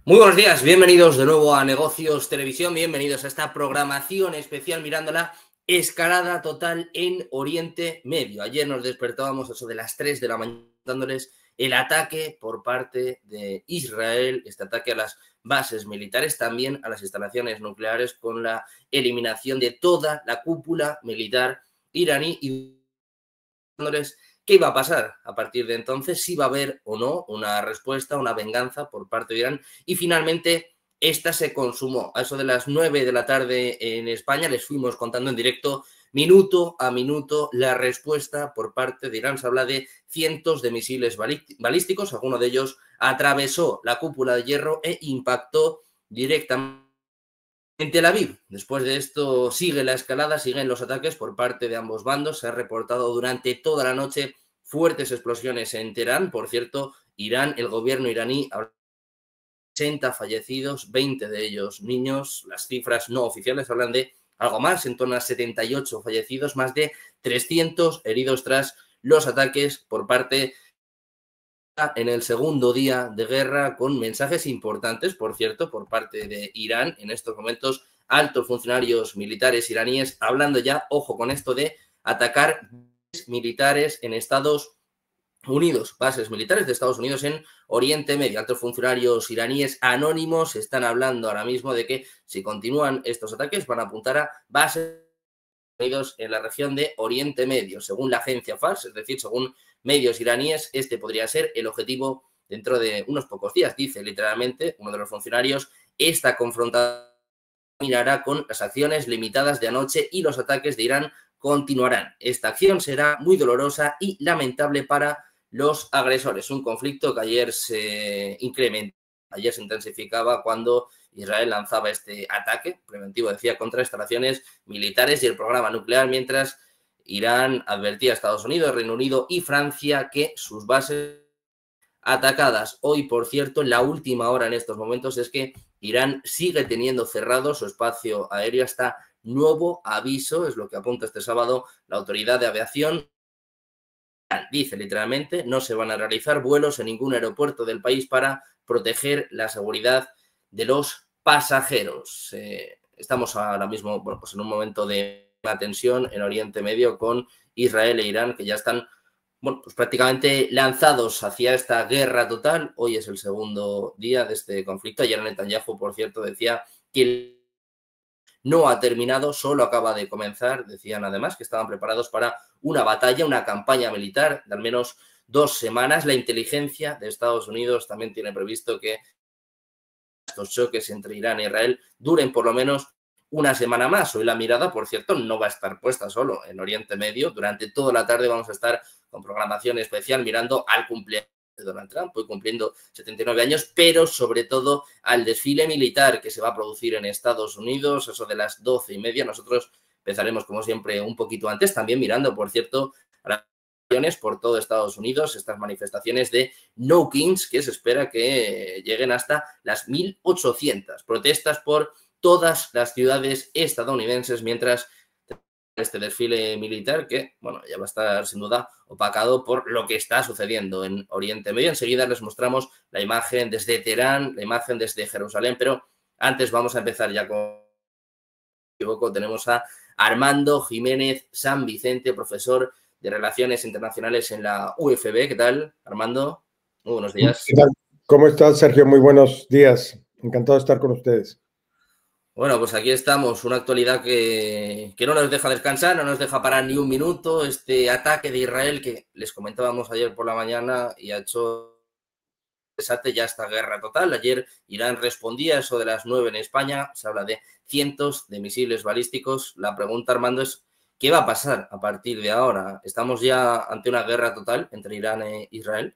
Muy buenos días, bienvenidos de nuevo a Negocios Televisión, bienvenidos a esta programación especial mirando la escalada total en Oriente Medio. Ayer nos despertábamos a eso de las 3 de la mañana dándoles el ataque por parte de Israel, este ataque a las bases militares, también a las instalaciones nucleares con la eliminación de toda la cúpula militar iraní y dándoles qué iba a pasar a partir de entonces, si va a haber o no una respuesta, una venganza por parte de Irán. Y finalmente esta se consumó. A eso de las 9 de la tarde en España les fuimos contando en directo minuto a minuto la respuesta por parte de Irán. Se habla de cientos de misiles balísticos, alguno de ellos atravesó la cúpula de hierro e impactó directamente en Tel Aviv. Después de esto sigue la escalada, siguen los ataques por parte de ambos bandos. Se ha reportado durante toda la noche fuertes explosiones en Teherán. Por cierto, Irán, el gobierno iraní, 80 fallecidos, 20 de ellos niños. Las cifras no oficiales hablan de algo más, en torno a 78 fallecidos, más de 300 heridos tras los ataques por parte en el segundo día de guerra, con mensajes importantes, por cierto, por parte de Irán. En estos momentos, altos funcionarios militares iraníes hablando ya, ojo con esto, de atacar militares en Estados Unidos, bases militares de Estados Unidos en Oriente Medio. Altos funcionarios iraníes anónimos están hablando ahora mismo de que si continúan estos ataques van a apuntar a bases en la región de Oriente Medio. Según la agencia Fars, es decir, según medios iraníes, este podría ser el objetivo dentro de unos pocos días. Dice literalmente uno de los funcionarios, esta confrontación terminará con las acciones limitadas de anoche y los ataques de Irán continuarán. Esta acción será muy dolorosa y lamentable para los agresores. Un conflicto que ayer se incrementó, ayer se intensificaba cuando Israel lanzaba este ataque preventivo, decía, contra instalaciones militares y el programa nuclear, mientras Irán advertía a Estados Unidos, Reino Unido y Francia que sus bases atacadas. Hoy, por cierto, la última hora en estos momentos es que Irán sigue teniendo cerrado su espacio aéreo hasta nuevo aviso, es lo que apunta este sábado la Autoridad de Aviación. Dice literalmente, no se van a realizar vuelos en ningún aeropuerto del país para proteger la seguridad de los pasajeros. Estamos ahora mismo, bueno, pues en un momento de tensión en Oriente Medio con Israel e Irán, que ya están, bueno, pues prácticamente lanzados hacia esta guerra total. Hoy es el segundo día de este conflicto. Ayer Netanyahu, por cierto, decía que no ha terminado, solo acaba de comenzar. Decían además que estaban preparados para una batalla, una campaña militar de al menos 2 semanas. La inteligencia de Estados Unidos también tiene previsto que estos choques entre Irán e Israel duren por lo menos una semana más. Hoy la mirada, por cierto, no va a estar puesta solo en Oriente Medio. Durante toda la tarde vamos a estar con programación especial mirando al cumpleaños de Donald Trump, hoy cumpliendo 79 años, pero sobre todo al desfile militar que se va a producir en Estados Unidos, eso de las 12:30. Nosotros empezaremos, como siempre, un poquito antes, también mirando, por cierto, a las por todo Estados Unidos, estas manifestaciones de No Kings, que se espera que lleguen hasta las 1.800 protestas por todas las ciudades estadounidenses, mientras este desfile militar que, bueno, ya va a estar sin duda opacado por lo que está sucediendo en Oriente Medio. Enseguida les mostramos la imagen desde Teherán, la imagen desde Jerusalén, pero antes vamos a empezar ya con, tenemos a Armando Jiménez San Vicente, profesor de Relaciones Internacionales en la UFB. ¿Qué tal, Armando? Muy buenos días. ¿Qué tal? ¿Cómo estás, Sergio? Muy buenos días. Encantado de estar con ustedes. Bueno, pues aquí estamos, una actualidad que no nos deja descansar, no nos deja parar ni un minuto. Este ataque de Israel que les comentábamos ayer por la mañana y ha hecho desate ya esta guerra total. Ayer Irán respondía, eso de las 9 en España, se habla de cientos de misiles balísticos. La pregunta, Armando, es ¿qué va a pasar a partir de ahora? ¿Estamos ya ante una guerra total entre Irán e Israel?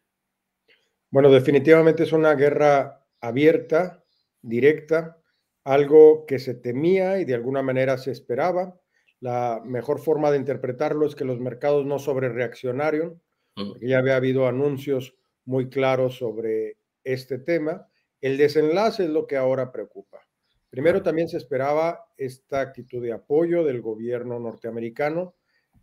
Bueno, definitivamente es una guerra abierta, directa, algo que se temía y de alguna manera se esperaba. La mejor forma de interpretarlo es que los mercados no sobrereaccionaron, porque ya había habido anuncios muy claros sobre este tema. El desenlace es lo que ahora preocupa. Primero, también se esperaba esta actitud de apoyo del gobierno norteamericano.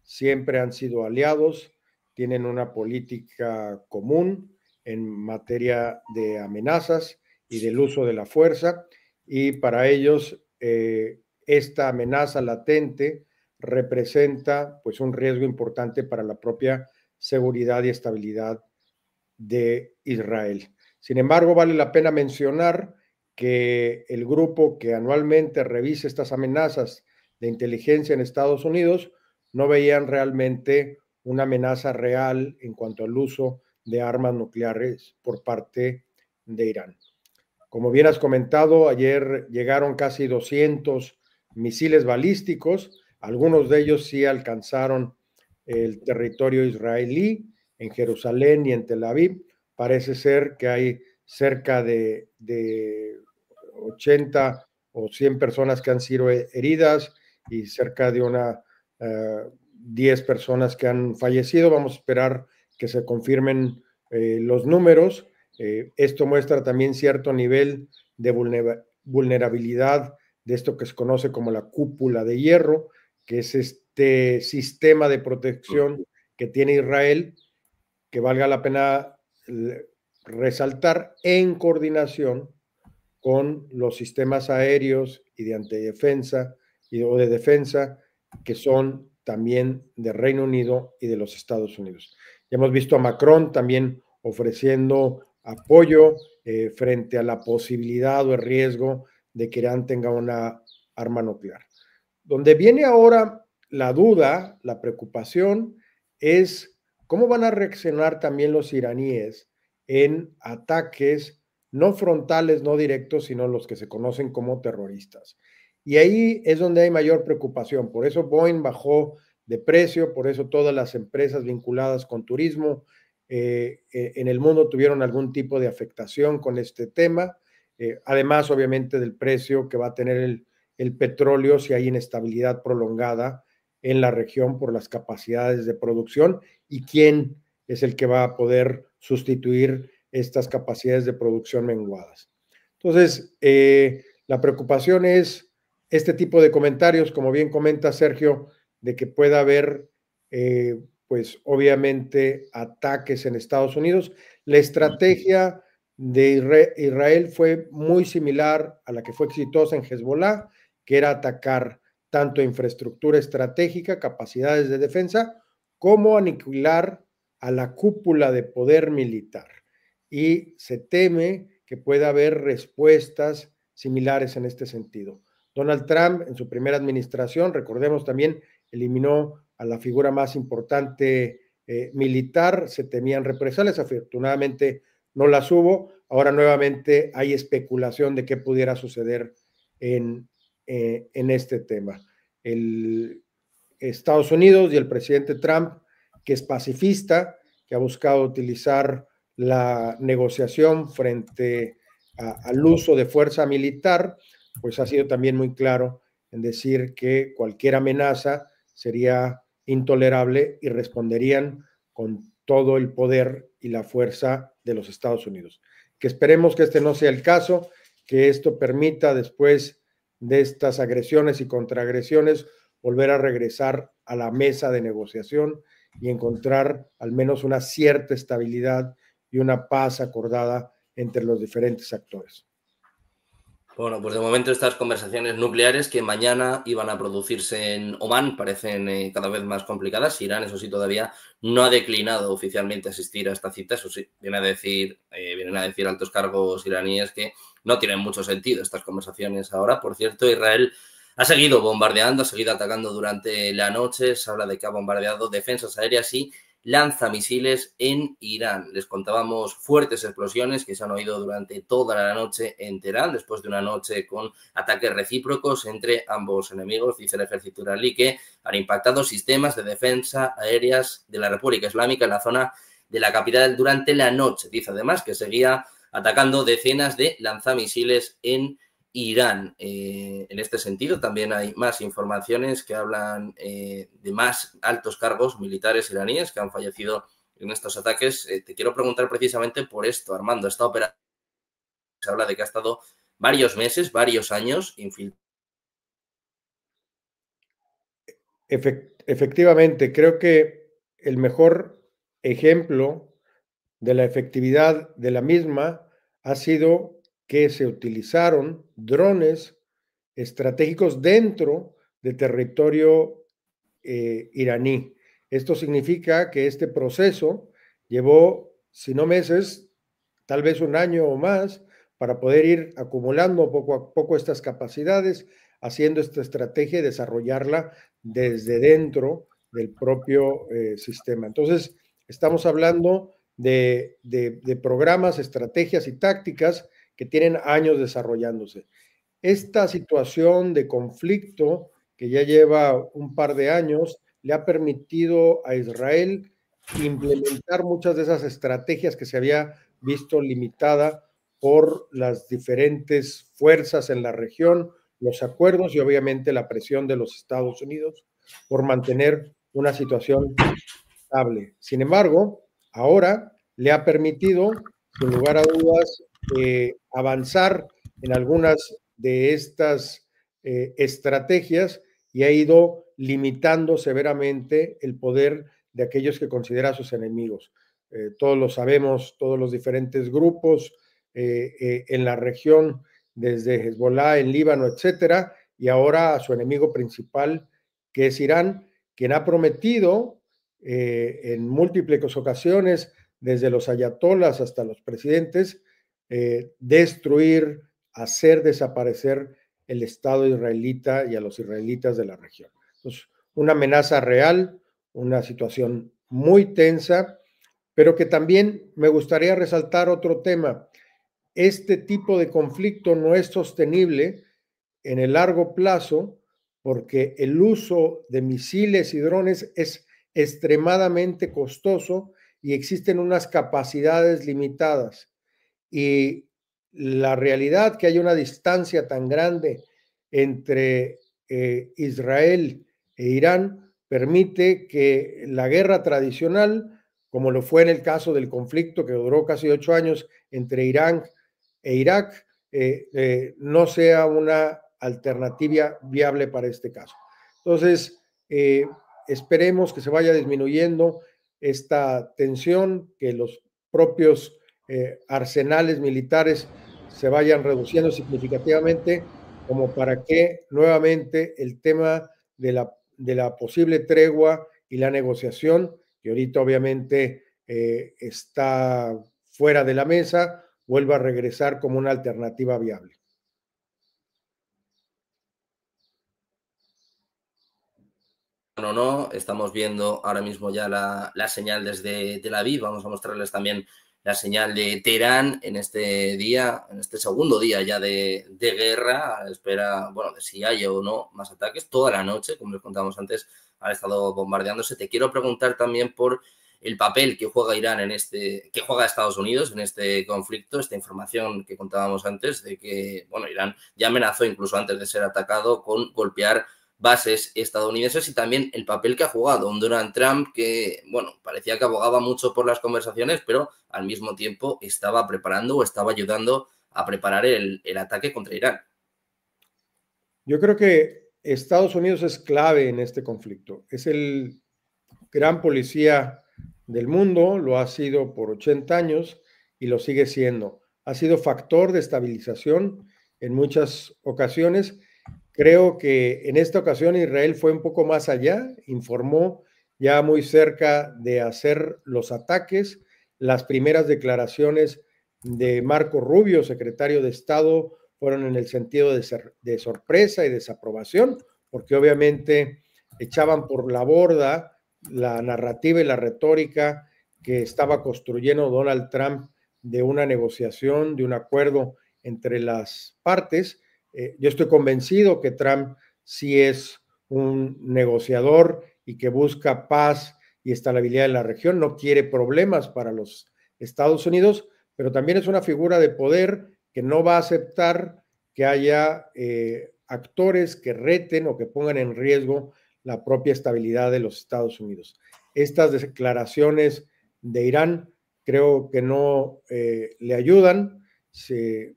Siempre han sido aliados, tienen una política común en materia de amenazas y del uso de la fuerza, y para ellos esta amenaza latente representa pues un riesgo importante para la propia seguridad y estabilidad de Israel. Sin embargo, vale la pena mencionar que el grupo que anualmente revisa estas amenazas de inteligencia en Estados Unidos no veían realmente una amenaza real en cuanto al uso de armas nucleares por parte de Irán. Como bien has comentado, ayer llegaron casi 200 misiles balísticos, algunos de ellos sí alcanzaron el territorio israelí, en Jerusalén y en Tel Aviv. Parece ser que hay cerca de 80 o 100 personas que han sido heridas y cerca de 10 personas que han fallecido. Vamos a esperar que se confirmen los números. Esto muestra también cierto nivel de vulnerabilidad de esto que se conoce como la cúpula de hierro, que es este sistema de protección que tiene Israel, que valga la pena resaltar en coordinación con los sistemas aéreos y de antidefensa o de defensa que son también de Reino Unido y de los Estados Unidos. Ya hemos visto a Macron también ofreciendo apoyo frente a la posibilidad o el riesgo de que Irán tenga una arma nuclear. Donde viene ahora la duda, la preocupación, es cómo van a reaccionar también los iraníes en ataques no frontales, no directos, sino los que se conocen como terroristas. Y ahí es donde hay mayor preocupación. Por eso Boeing bajó de precio, por eso todas las empresas vinculadas con turismo en el mundo tuvieron algún tipo de afectación con este tema. Además, obviamente, del precio que va a tener el petróleo si hay inestabilidad prolongada en la región por las capacidades de producción y quién es el que va a poder sustituir estas capacidades de producción menguadas. Entonces, la preocupación es este tipo de comentarios, como bien comenta Sergio, de que pueda haber, pues obviamente, ataques en Estados Unidos. La estrategia de Israel fue muy similar a la que fue exitosa en Hezbollah, que era atacar tanto infraestructura estratégica, capacidades de defensa, como aniquilar a la cúpula de poder militar. Y se teme que pueda haber respuestas similares en este sentido. Donald Trump, en su primera administración, recordemos también, eliminó a la figura más importante militar, se temían represalias, afortunadamente no las hubo. Ahora nuevamente hay especulación de qué pudiera suceder en este tema. Estados Unidos y el presidente Trump, que es pacifista, que ha buscado utilizar la negociación frente al uso de fuerza militar, pues ha sido también muy claro en decir que cualquier amenaza sería intolerable y responderían con todo el poder y la fuerza de los Estados Unidos. Que esperemos que este no sea el caso, que esto permita después de estas agresiones y contraagresiones volver a regresar a la mesa de negociación y encontrar al menos una cierta estabilidad y una paz acordada entre los diferentes actores. Bueno, pues de momento estas conversaciones nucleares que mañana iban a producirse en Omán parecen cada vez más complicadas. Irán, eso sí, todavía no ha declinado oficialmente asistir a esta cita. Eso sí, vienen a decir altos cargos iraníes que no tienen mucho sentido estas conversaciones ahora. Por cierto, Israel ha seguido bombardeando, ha seguido atacando durante la noche. Se habla de que ha bombardeado defensas aéreas y lanzamisiles en Irán. Les contábamos fuertes explosiones que se han oído durante toda la noche en Teherán, después de una noche con ataques recíprocos entre ambos enemigos, dice el ejército iraní, que han impactado sistemas de defensa aéreas de la República Islámica en la zona de la capital durante la noche. Dice además que seguía atacando decenas de lanzamisiles en Irán. En este sentido, también hay más informaciones que hablan de más altos cargos militares iraníes que han fallecido en estos ataques. Te quiero preguntar precisamente por esto, Armando. Esta operación se habla de que ha estado varios meses, varios años infiltrado. Efectivamente, creo que el mejor ejemplo de la efectividad de la misma ha sido que se utilizaron drones estratégicos dentro de territorio iraní. Esto significa que este proceso llevó, si no meses, tal vez un año o más, para poder ir acumulando poco a poco estas capacidades, haciendo esta estrategia y desarrollarla desde dentro del propio sistema. Entonces, estamos hablando de programas, estrategias y tácticas que tienen años desarrollándose. Esta situación de conflicto que ya lleva un par de años le ha permitido a Israel implementar muchas de esas estrategias que se había visto limitada por las diferentes fuerzas en la región, los acuerdos y obviamente la presión de los Estados Unidos por mantener una situación estable. Sin embargo, ahora le ha permitido, sin lugar a dudas, avanzar en algunas de estas estrategias y ha ido limitando severamente el poder de aquellos que considera sus enemigos. Todos lo sabemos, todos los diferentes grupos en la región, desde Hezbollah, en Líbano, etcétera, y ahora a su enemigo principal, que es Irán, quien ha prometido en múltiples ocasiones, desde los ayatolas hasta los presidentes, destruir, hacer desaparecer el Estado israelita y a los israelitas de la región. Entonces, una amenaza real, una situación muy tensa, pero que también me gustaría resaltar otro tema. Este tipo de conflicto no es sostenible en el largo plazo porque el uso de misiles y drones es extremadamente costoso y existen unas capacidades limitadas. Y la realidad que hay una distancia tan grande entre Israel e Irán permite que la guerra tradicional, como lo fue en el caso del conflicto que duró casi 8 años entre Irán e Irak, no sea una alternativa viable para este caso. Entonces, esperemos que se vaya disminuyendo esta tensión, que los propios arsenales militares se vayan reduciendo significativamente, como para que nuevamente el tema de la posible tregua y la negociación, que ahorita obviamente está fuera de la mesa, vuelva a regresar como una alternativa viable. No, estamos viendo ahora mismo ya la señal desde Tel Aviv. Vamos a mostrarles también la señal de Teherán en este día, en este segundo día ya de guerra, a la espera, bueno, de si hay o no más ataques. Toda la noche, como les contábamos antes, han estado bombardeándose. Te quiero preguntar también por el papel que juega Irán que juega Estados Unidos en este conflicto, esta información que contábamos antes de que, bueno, Irán ya amenazó incluso antes de ser atacado con golpear bases estadounidenses, y también el papel que ha jugado un Donald Trump que, bueno, parecía que abogaba mucho por las conversaciones, pero al mismo tiempo estaba preparando o estaba ayudando a preparar el ataque contra Irán. Yo creo que Estados Unidos es clave en este conflicto. Es el gran policía del mundo, lo ha sido por 80 años y lo sigue siendo. Ha sido factor de estabilización en muchas ocasiones. Creo que en esta ocasión Israel fue un poco más allá, informó ya muy cerca de hacer los ataques. Las primeras declaraciones de Marco Rubio, secretario de Estado, fueron en el sentido de sorpresa y desaprobación, porque obviamente echaban por la borda la narrativa y la retórica que estaba construyendo Donald Trump de una negociación, de un acuerdo entre las partes. Yo estoy convencido que Trump sí es un negociador y que busca paz y estabilidad en la región, no quiere problemas para los Estados Unidos, pero también es una figura de poder que no va a aceptar que haya actores que reten o que pongan en riesgo la propia estabilidad de los Estados Unidos. Estas declaraciones de Irán creo que no le ayudan.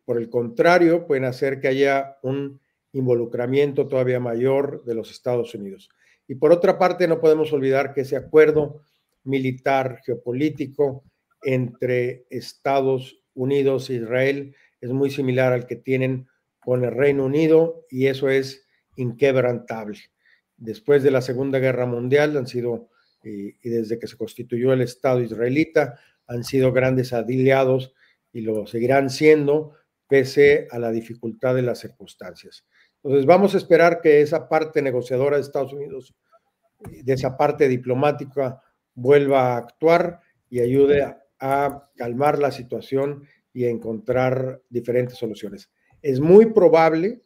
Por el contrario, pueden hacer que haya un involucramiento todavía mayor de los Estados Unidos. Y por otra parte, no podemos olvidar que ese acuerdo militar geopolítico entre Estados Unidos e Israel es muy similar al que tienen con el Reino Unido y eso es inquebrantable. Después de la Segunda Guerra Mundial han sido, y desde que se constituyó el Estado israelita, han sido grandes aliados y lo seguirán siendo pese a la dificultad de las circunstancias. Entonces vamos a esperar que esa parte negociadora de Estados Unidos, de esa parte diplomática, vuelva a actuar y ayude a calmar la situación y a encontrar diferentes soluciones. Es muy probable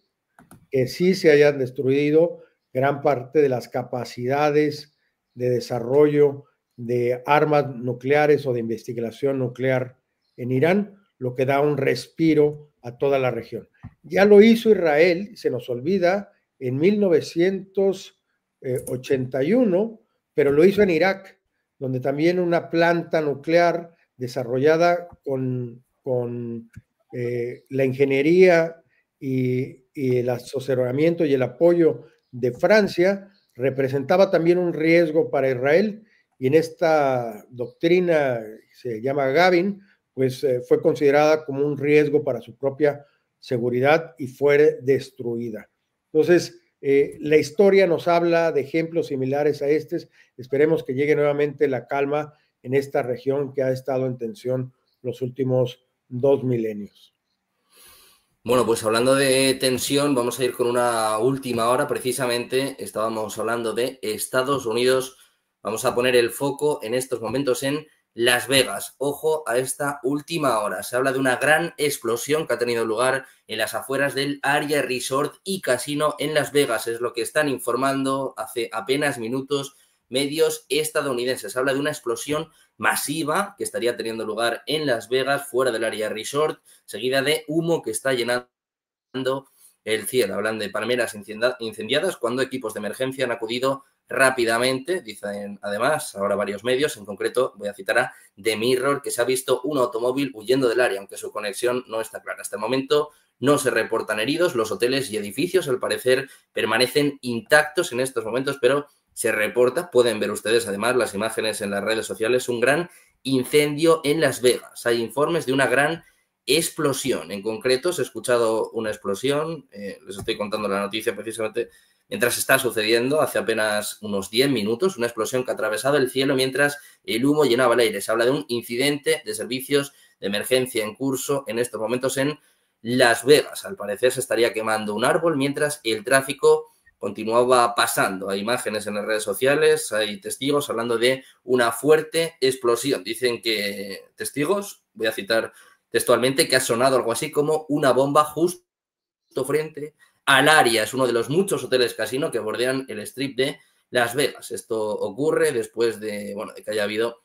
que sí se hayan destruido gran parte de las capacidades de desarrollo de armas nucleares o de investigación nuclear en Irán, lo que da un respiro a toda la región. Ya lo hizo Israel, se nos olvida, en 1981, pero lo hizo en Irak, donde también una planta nuclear desarrollada con la ingeniería y el asesoramiento y el apoyo de Francia representaba también un riesgo para Israel y en esta doctrina, se llama Gavin, pues fue considerada como un riesgo para su propia seguridad y fue destruida. Entonces, la historia nos habla de ejemplos similares a estos. Esperemos que llegue nuevamente la calma en esta región que ha estado en tensión los últimos 2 milenios. Bueno, pues hablando de tensión, vamos a ir con una última hora. Precisamente estábamos hablando de Estados Unidos. Vamos a poner el foco en estos momentos en Las Vegas. Ojo a esta última hora. Se habla de una gran explosión que ha tenido lugar en las afueras del Aria Resort y Casino en Las Vegas. Es lo que están informando hace apenas minutos medios estadounidenses. Habla de una explosión masiva que estaría teniendo lugar en Las Vegas, fuera del Aria Resort, seguida de humo que está llenando el cielo. Hablan de palmeras incendiadas cuando equipos de emergencia han acudido rápidamente. Dicen además ahora varios medios, en concreto voy a citar a The Mirror, que se ha visto un automóvil huyendo del área, aunque su conexión no está clara. Hasta el momento no se reportan heridos. Los hoteles y edificios, al parecer, permanecen intactos en estos momentos, pero se reporta, pueden ver ustedes además las imágenes en las redes sociales, un gran incendio en Las Vegas. Hay informes de una gran explosión. En concreto, se ha escuchado una explosión, les estoy contando la noticia precisamente mientras está sucediendo, hace apenas unos 10 minutos, una explosión que ha atravesado el cielo mientras el humo llenaba el aire. Se habla de un incidente de servicios de emergencia en curso en estos momentos en Las Vegas. Al parecer se estaría quemando un árbol mientras el tráfico continuaba pasando. Hay imágenes en las redes sociales, hay testigos hablando de una fuerte explosión. Dicen que testigos, voy a citar textualmente, que ha sonado algo así como una bomba justo frente al Aria. Es uno de los muchos hoteles casino que bordean el strip de Las Vegas. Esto ocurre después de, bueno, de que haya habido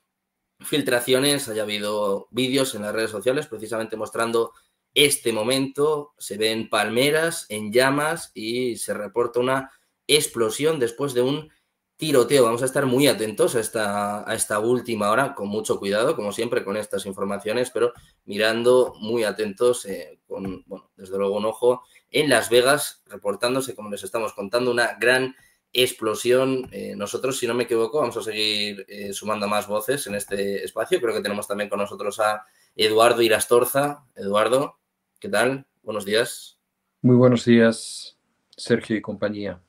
filtraciones, haya habido vídeos en las redes sociales precisamente mostrando este momento. Se ven palmeras en llamas y se reporta una explosión después de un tiroteo. Vamos a estar muy atentos a esta última hora, con mucho cuidado, como siempre, con estas informaciones, pero mirando muy atentos, con, bueno, desde luego un ojo en Las Vegas, reportándose, como les estamos contando, una gran explosión. Nosotros, si no me equivoco, vamos a seguir sumando más voces en este espacio. Creo que tenemos también con nosotros a Eduardo Irastorza. Eduardo, ¿qué tal? Buenos días. Muy buenos días, Sergio y compañía.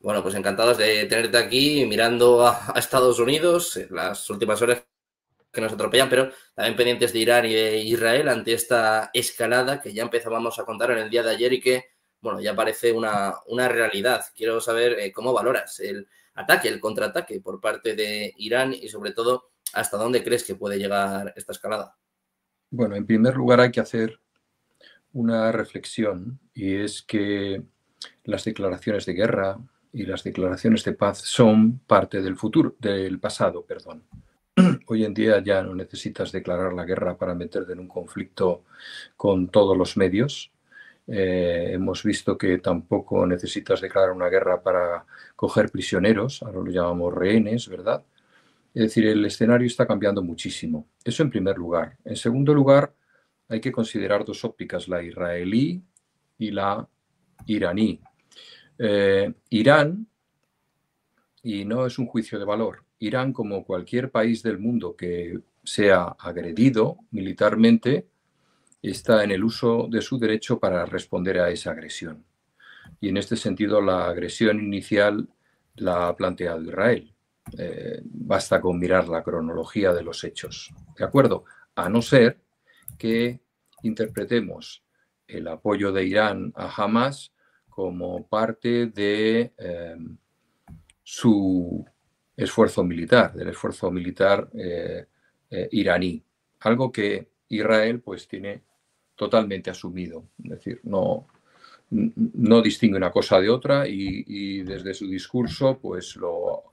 Bueno, pues encantados de tenerte aquí mirando a Estados Unidos en las últimas horas que nos atropellan, pero también pendientes de Irán y de Israel ante esta escalada que ya empezábamos a contar en el día de ayer y que, bueno, ya parece una realidad. Quiero saber cómo valoras el ataque, el contraataque por parte de Irán y sobre todo hasta dónde crees que puede llegar esta escalada. Bueno, en primer lugar hay que hacer una reflexión y es que las declaraciones de guerra y las declaraciones de paz son parte del futuro, del pasado, perdón. Hoy en día ya no necesitas declarar la guerra para meterte en un conflicto con todos los medios. Hemos visto que tampoco necesitas declarar una guerra para coger prisioneros, ahora lo llamamos rehenes, ¿verdad? Es decir, el escenario está cambiando muchísimo. Eso en primer lugar. En segundo lugar, hay que considerar dos ópticas, la israelí y la iraní. Irán, y no es un juicio de valor, Irán, como cualquier país del mundo que sea agredido militarmente, está en el uso de su derecho para responder a esa agresión. Y en este sentido, la agresión inicial la ha planteado Israel. Basta con mirar la cronología de los hechos, ¿de acuerdo? A no ser que interpretemos el apoyo de Irán a Hamas como parte de su esfuerzo militar, del esfuerzo militar iraní, algo que Israel pues tiene totalmente asumido, es decir, no distingue una cosa de otra y desde su discurso pues lo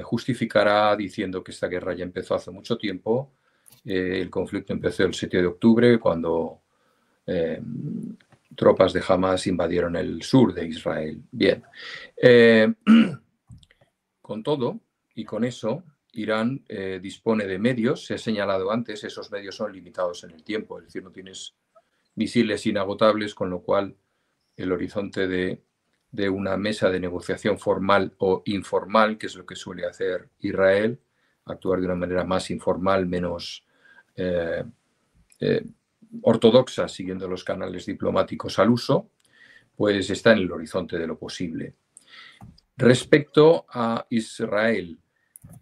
justificará diciendo que esta guerra ya empezó hace mucho tiempo. El conflicto empezó el 7 de octubre cuando tropas de Hamas invadieron el sur de Israel. Bien. Con todo y con eso, Irán dispone de medios. Se ha señalado antes, esos medios son limitados en el tiempo, es decir, no tienes misiles inagotables, con lo cual el horizonte de una mesa de negociación formal o informal, que es lo que suele hacer Israel, actuar de una manera más informal, menos ortodoxa, siguiendo los canales diplomáticos al uso, pues está en el horizonte de lo posible. Respecto a Israel,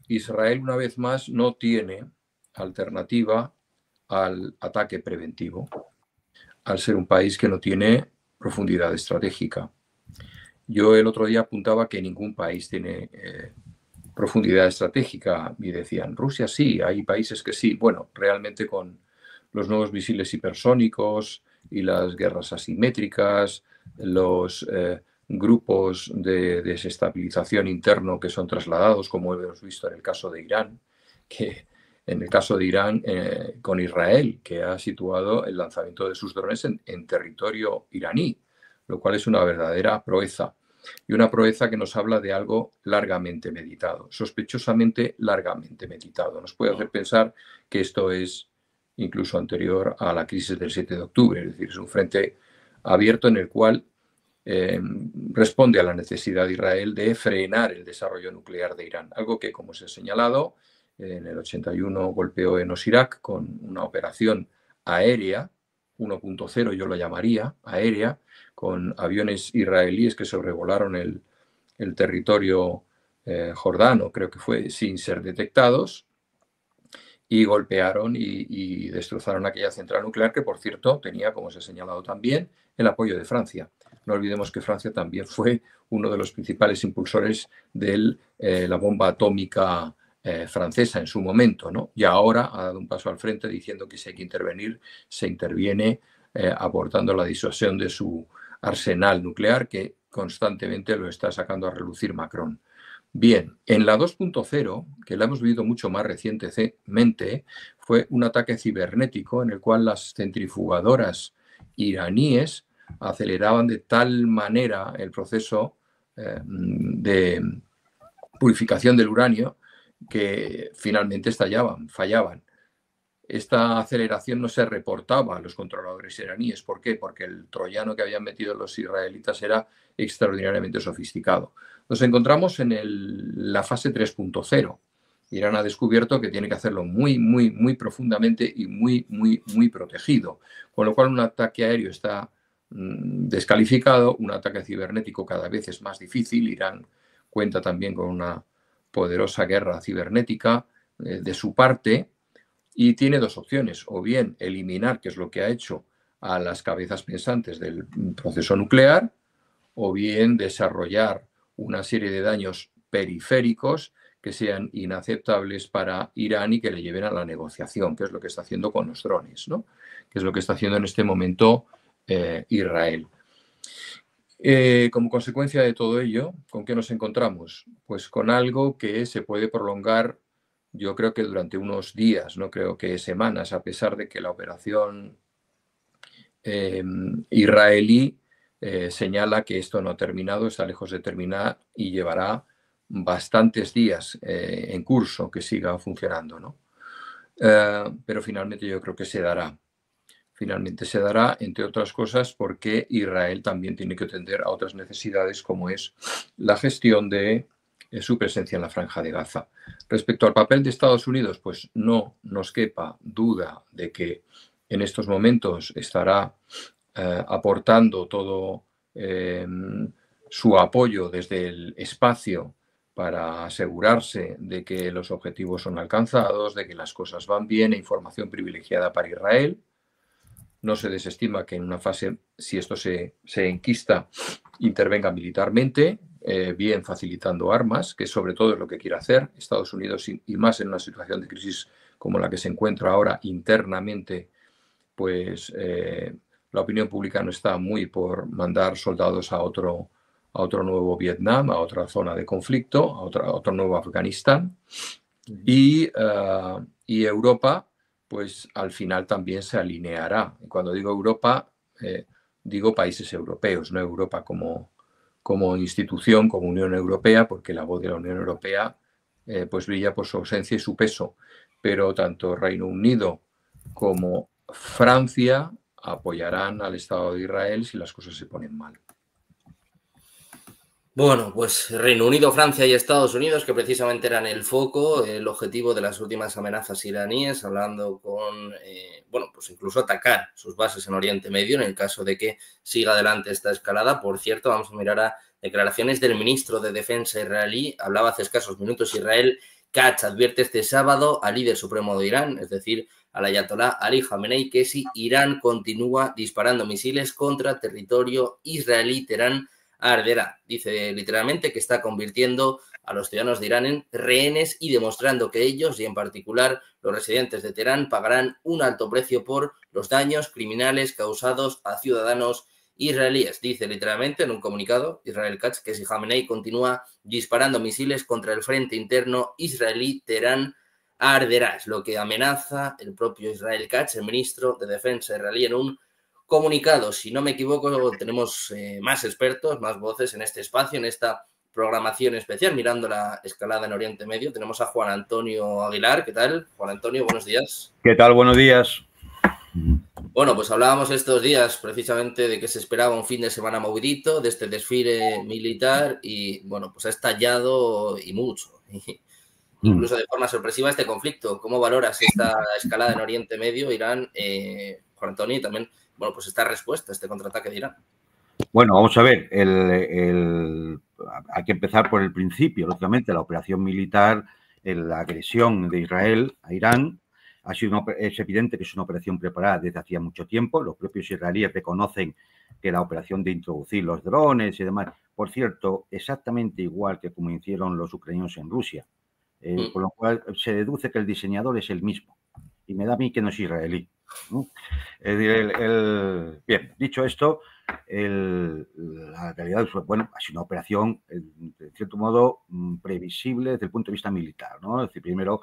Israel una vez más no tiene alternativa al ataque preventivo, al ser un país que no tiene profundidad estratégica. Yo el otro día apuntaba que ningún país tiene profundidad estratégica y decían, Rusia sí, hay países que sí. Bueno, realmente con los nuevos misiles hipersónicos y las guerras asimétricas, los grupos de desestabilización interno que son trasladados, como hemos visto en el caso de Irán, que en el caso de Irán con Israel, que ha situado el lanzamiento de sus drones en territorio iraní, lo cual es una verdadera proeza. Y una proeza que nos habla de algo largamente meditado, sospechosamente largamente meditado. Nos puede hacer pensar que esto es incluso anterior a la crisis del 7 de octubre, es decir, es un frente abierto en el cual responde a la necesidad de Israel de frenar el desarrollo nuclear de Irán, algo que, como se ha señalado, en el 81 golpeó en Osirak con una operación aérea, 1.0 yo lo llamaría, aérea, con aviones israelíes que sobrevolaron el territorio jordano, creo que fue, sin ser detectados, y golpearon y destrozaron aquella central nuclear que, por cierto, tenía, como se ha señalado también, el apoyo de Francia. No olvidemos que Francia también fue uno de los principales impulsores de la bomba atómica francesa en su momento, ¿no? Y ahora ha dado un paso al frente diciendo que si hay que intervenir, se interviene aportando la disuasión de su arsenal nuclear, que constantemente lo está sacando a relucir Macron. Bien, en la 2.0, que la hemos vivido mucho más recientemente, fue un ataque cibernético en el cual las centrifugadoras iraníes aceleraban de tal manera el proceso de purificación del uranio que finalmente estallaban, fallaban. Esta aceleración no se reportaba a los controladores iraníes. ¿Por qué? Porque el troyano que habían metido los israelitas era extraordinariamente sofisticado. Nos encontramos en la fase 3.0. Irán ha descubierto que tiene que hacerlo muy, muy, muy profundamente y muy, muy, muy protegido. Con lo cual un ataque aéreo está descalificado, un ataque cibernético cada vez es más difícil. Irán cuenta también con una poderosa guerra cibernética de su parte y tiene dos opciones, o bien eliminar, que es lo que ha hecho, a las cabezas pensantes del proceso nuclear, o bien desarrollar una serie de daños periféricos que sean inaceptables para Irán y que le lleven a la negociación, que es lo que está haciendo con los drones, ¿no? Que es lo que está haciendo en este momento Israel. Como consecuencia de todo ello, ¿con qué nos encontramos? Pues con algo que se puede prolongar, yo creo que durante unos días, no creo que semanas, a pesar de que la operación israelí señala que esto no ha terminado, está lejos de terminar y llevará bastantes días en curso que siga funcionando, ¿no? Pero finalmente yo creo que se dará. Finalmente se dará, entre otras cosas, porque Israel también tiene que atender a otras necesidades, como es la gestión de su presencia en la Franja de Gaza. Respecto al papel de Estados Unidos, pues no nos quepa duda de que en estos momentos estará aportando todo su apoyo desde el espacio para asegurarse de que los objetivos son alcanzados, de que las cosas van bien, e información privilegiada para Israel. No se desestima que en una fase, si esto se enquista, intervenga militarmente, bien facilitando armas, que sobre todo es lo que quiere hacer Estados Unidos, y más en una situación de crisis como la que se encuentra ahora internamente, pues la opinión pública no está muy por mandar soldados a otro nuevo Vietnam, a otra zona de conflicto, a otro nuevo Afganistán. Y Europa, pues al final también se alineará. Y cuando digo Europa, digo países europeos, no Europa como institución, como Unión Europea, porque la voz de la Unión Europea pues brilla por su ausencia y su peso. Pero tanto Reino Unido como Francia apoyarán al Estado de Israel si las cosas se ponen mal. Bueno, pues Reino Unido, Francia y Estados Unidos, que precisamente eran el foco, el objetivo de las últimas amenazas iraníes, hablando con, bueno, pues incluso atacar sus bases en Oriente Medio en el caso de que siga adelante esta escalada. Por cierto, vamos a mirar a declaraciones del ministro de Defensa israelí. Hablaba hace escasos minutos Israel Katz, advierte este sábado al líder supremo de Irán, es decir, al ayatolá Ali Khamenei, que si Irán continúa disparando misiles contra territorio israelí, Teherán arderá. Dice literalmente que está convirtiendo a los ciudadanos de Irán en rehenes y demostrando que ellos, y en particular los residentes de Teherán, pagarán un alto precio por los daños criminales causados a ciudadanos israelíes. Dice literalmente en un comunicado Israel Katz que si Khamenei continúa disparando misiles contra el frente interno israelí, Teherán arderá. Es lo que amenaza el propio Israel Katz, el ministro de Defensa israelí, en un comunicado. Si no me equivoco, tenemos más expertos, más voces en este espacio, en esta programación especial, mirando la escalada en Oriente Medio. Tenemos a Juan Antonio Aguilar. ¿Qué tal? Juan Antonio, buenos días. ¿Qué tal? Buenos días. Bueno, pues hablábamos estos días precisamente de que se esperaba un fin de semana movidito, de este desfile militar, y bueno, pues ha estallado y mucho. Incluso de forma sorpresiva este conflicto. ¿Cómo valoras esta escalada en Oriente Medio, Irán, Juan Antonio, y también, bueno, pues esta respuesta, este contraataque de Irán? Bueno, vamos a ver, hay que empezar por el principio. Lógicamente, la operación militar, la agresión de Israel a Irán, es evidente que es una operación preparada desde hacía mucho tiempo. Los propios israelíes reconocen que la operación de introducir los drones y demás, por cierto, exactamente igual que como hicieron los ucranianos en Rusia, por lo cual se deduce que el diseñador es el mismo. Y me da a mí que no es israelí, ¿no? Bien, dicho esto, la realidad es, bueno, ha sido una operación, de cierto modo, previsible desde el punto de vista militar, ¿no? Es decir, primero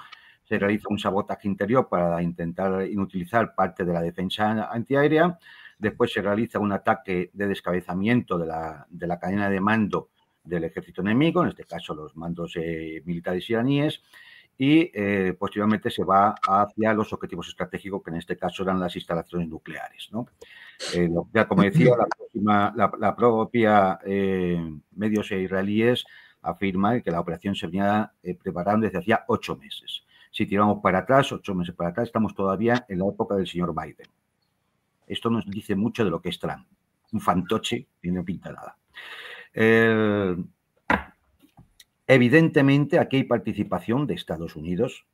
se realiza un sabotaje interior para intentar inutilizar parte de la defensa antiaérea, después se realiza un ataque de descabezamiento de la cadena de mando del ejército enemigo, en este caso los mandos militares iraníes, y posteriormente se va hacia los objetivos estratégicos, que en este caso eran las instalaciones nucleares, ¿no? Ya como decía, la propia medios israelíes afirman que la operación se venía preparando desde hacía 8 meses. Si tiramos para atrás, 8 meses para atrás, estamos todavía en la época del señor Biden. Esto nos dice mucho de lo que es Trump. Un fantoche y no pinta nada. Evidentemente, aquí hay participación de Estados Unidos.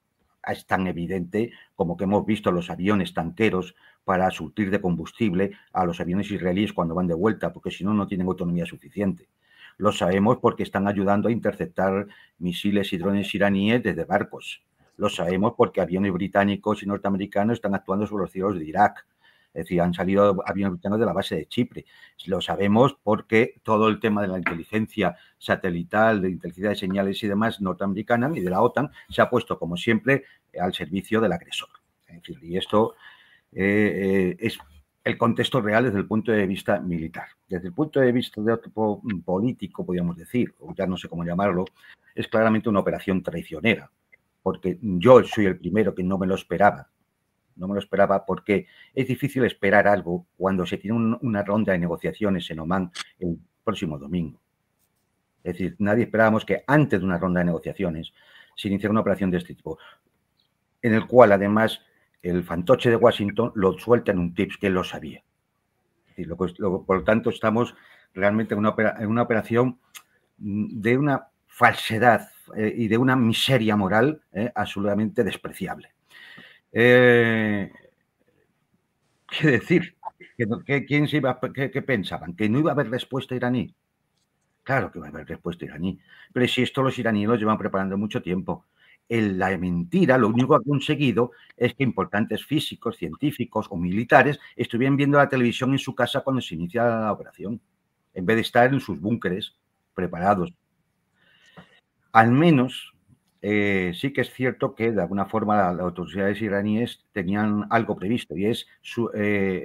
Es tan evidente como que hemos visto los aviones tanqueros para surtir de combustible a los aviones israelíes cuando van de vuelta, porque si no, no tienen autonomía suficiente. Lo sabemos porque están ayudando a interceptar misiles y drones iraníes desde barcos. Lo sabemos porque aviones británicos y norteamericanos están actuando sobre los cielos de Irak. Es decir, han salido aviones británicos de la base de Chipre. Lo sabemos porque todo el tema de la inteligencia satelital, de inteligencia de señales y demás norteamericana y de la OTAN se ha puesto, como siempre, al servicio del agresor. Es decir, y esto es el contexto real desde el punto de vista militar. Desde el punto de vista de otro político, podríamos decir, o ya no sé cómo llamarlo, es claramente una operación traicionera, porque yo soy el primero que no me lo esperaba. No me lo esperaba porque es difícil esperar algo cuando se tiene una ronda de negociaciones en Omán el próximo domingo. Es decir, nadie esperábamos que antes de una ronda de negociaciones se iniciara una operación de este tipo, en el cual además el fantoche de Washington lo suelta en un tips que él lo sabía. Es decir, por lo tanto, estamos realmente en una operación de una falsedad y de una miseria moral absolutamente despreciable. ¿Qué decir? ¿Qué pensaban? ¿Que no iba a haber respuesta iraní? Claro que va a haber respuesta iraní. Pero si esto los iraníes lo llevan preparando mucho tiempo. La mentira, lo único que ha conseguido es que importantes físicos, científicos o militares estuvieran viendo la televisión en su casa cuando se inicia la operación, en vez de estar en sus búnkeres preparados. Al menos sí que es cierto que de alguna forma las autoridades iraníes tenían algo previsto y es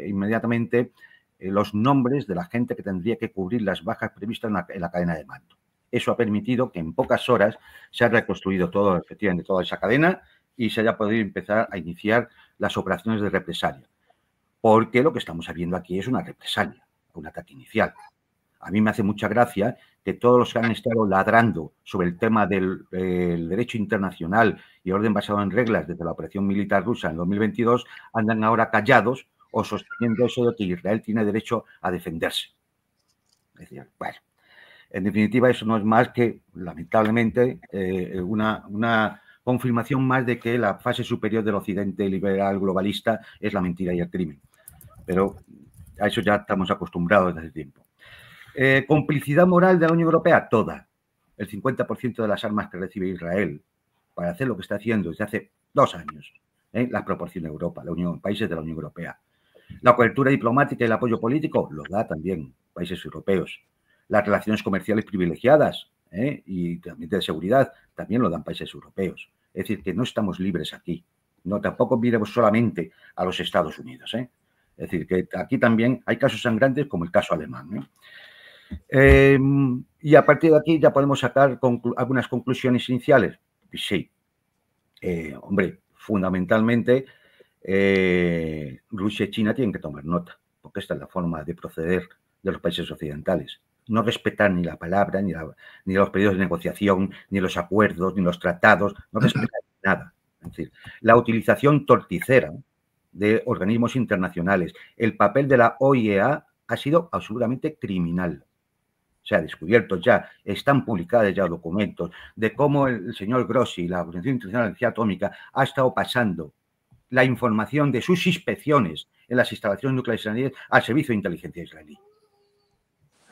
inmediatamente los nombres de la gente que tendría que cubrir las bajas previstas en la cadena de mando. Eso ha permitido que en pocas horas se haya reconstruido todo, efectivamente, toda esa cadena y se haya podido empezar a iniciar las operaciones de represalia. Porque lo que estamos viendo aquí es una represalia, un ataque inicial. A mí me hace mucha gracia que todos los que han estado ladrando sobre el tema del derecho internacional y orden basado en reglas desde la operación militar rusa en 2022 andan ahora callados o sosteniendo eso de que Israel tiene derecho a defenderse. Es decir, bueno, en definitiva eso no es más que, lamentablemente, una confirmación más de que la fase superior del occidente liberal globalista es la mentira y el crimen. Pero a eso ya estamos acostumbrados desde hace tiempo. Complicidad moral de la Unión Europea, toda. El 50% de las armas que recibe Israel para hacer lo que está haciendo desde hace 2 años, las proporciona Europa, países de la Unión Europea. La cobertura diplomática y el apoyo político lo da también países europeos. Las relaciones comerciales privilegiadas y también de seguridad también lo dan países europeos. Es decir, que no estamos libres aquí. No, tampoco miremos solamente a los Estados Unidos. Es decir, que aquí también hay casos sangrantes como el caso alemán. Y a partir de aquí ya podemos sacar algunas conclusiones iniciales. Sí. Hombre, fundamentalmente Rusia y China tienen que tomar nota, porque esta es la forma de proceder de los países occidentales. No respetar ni la palabra, ni los pedidos de negociación, ni los acuerdos, ni los tratados, no respetar nada. Es decir, la utilización torticera de organismos internacionales, el papel de la OIEA ha sido absolutamente criminal. Se ha descubierto ya, están publicados ya documentos de cómo el señor Grossi, la Organización Internacional de Energía Atómica, ha estado pasando la información de sus inspecciones en las instalaciones nucleares israelíes al servicio de inteligencia israelí.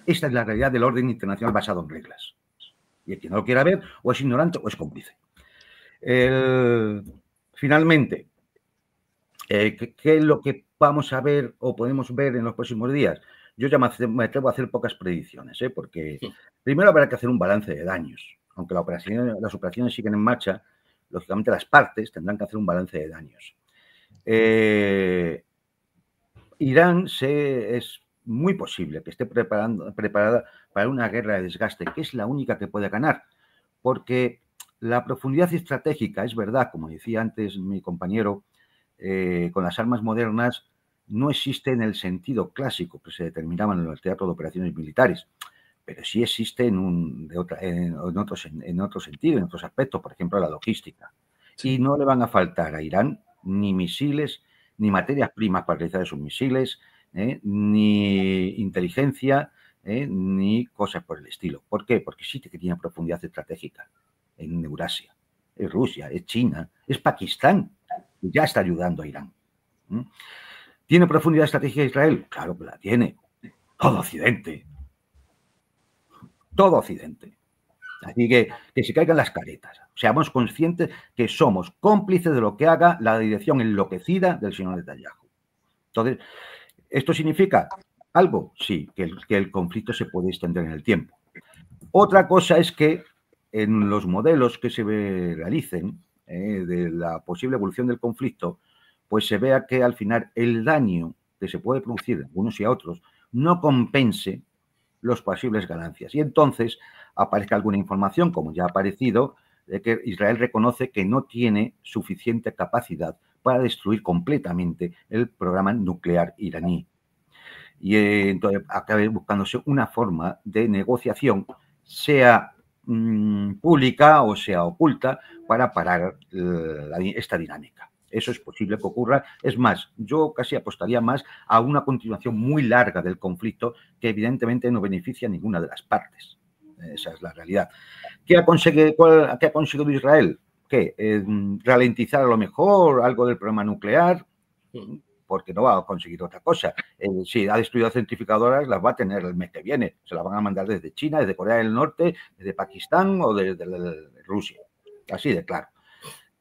Esta es la realidad del orden internacional basado en reglas. Y el que no lo quiera ver, o es ignorante o es cómplice. Finalmente, ¿qué es lo que vamos a ver o podemos ver en los próximos días? Yo ya me atrevo a hacer pocas predicciones, porque primero habrá que hacer un balance de daños. Aunque las operaciones siguen en marcha, lógicamente las partes tendrán que hacer un balance de daños. Irán es muy posible que esté preparada para una guerra de desgaste, que es la única que puede ganar, porque la profundidad estratégica, es verdad, como decía antes mi compañero, con las armas modernas no existe en el sentido clásico que se determinaba en el teatro de operaciones militares, pero sí existe en otro sentido, en otros aspectos, por ejemplo, la logística. Sí. Y no le van a faltar a Irán ni misiles, ni materias primas para realizar esos misiles, ni inteligencia, ni cosas por el estilo. ¿Por qué? Porque sí que tiene profundidad estratégica en Eurasia. Es Rusia, es China, es Pakistán, que ya está ayudando a Irán. ¿Tiene profundidad estratégica Israel? Claro que la tiene. Todo Occidente. Todo Occidente. Así que se caigan las caretas. Seamos conscientes que somos cómplices de lo que haga la dirección enloquecida del señor Netanyahu. Entonces, ¿esto significa algo? Sí, que el conflicto se puede extender en el tiempo. Otra cosa es que en los modelos que se realicen de la posible evolución del conflicto, pues se vea que al final el daño que se puede producir a unos y a otros no compense los posibles ganancias. Y entonces aparezca alguna información, como ya ha aparecido, de que Israel reconoce que no tiene suficiente capacidad para destruir completamente el programa nuclear iraní. Y entonces acabe buscándose una forma de negociación, sea pública o sea oculta, para parar esta dinámica. Eso es posible que ocurra. Es más, yo casi apostaría más a una continuación muy larga del conflicto que evidentemente no beneficia a ninguna de las partes. Esa es la realidad. ¿Qué ha conseguido Israel? ¿Qué? ¿Ralentizar a lo mejor algo del problema nuclear? Porque no va a conseguir otra cosa. Si ha destruido centrifugadoras, las va a tener el mes que viene. Se las van a mandar desde China, desde Corea del Norte, desde Pakistán o desde Rusia. Así de claro.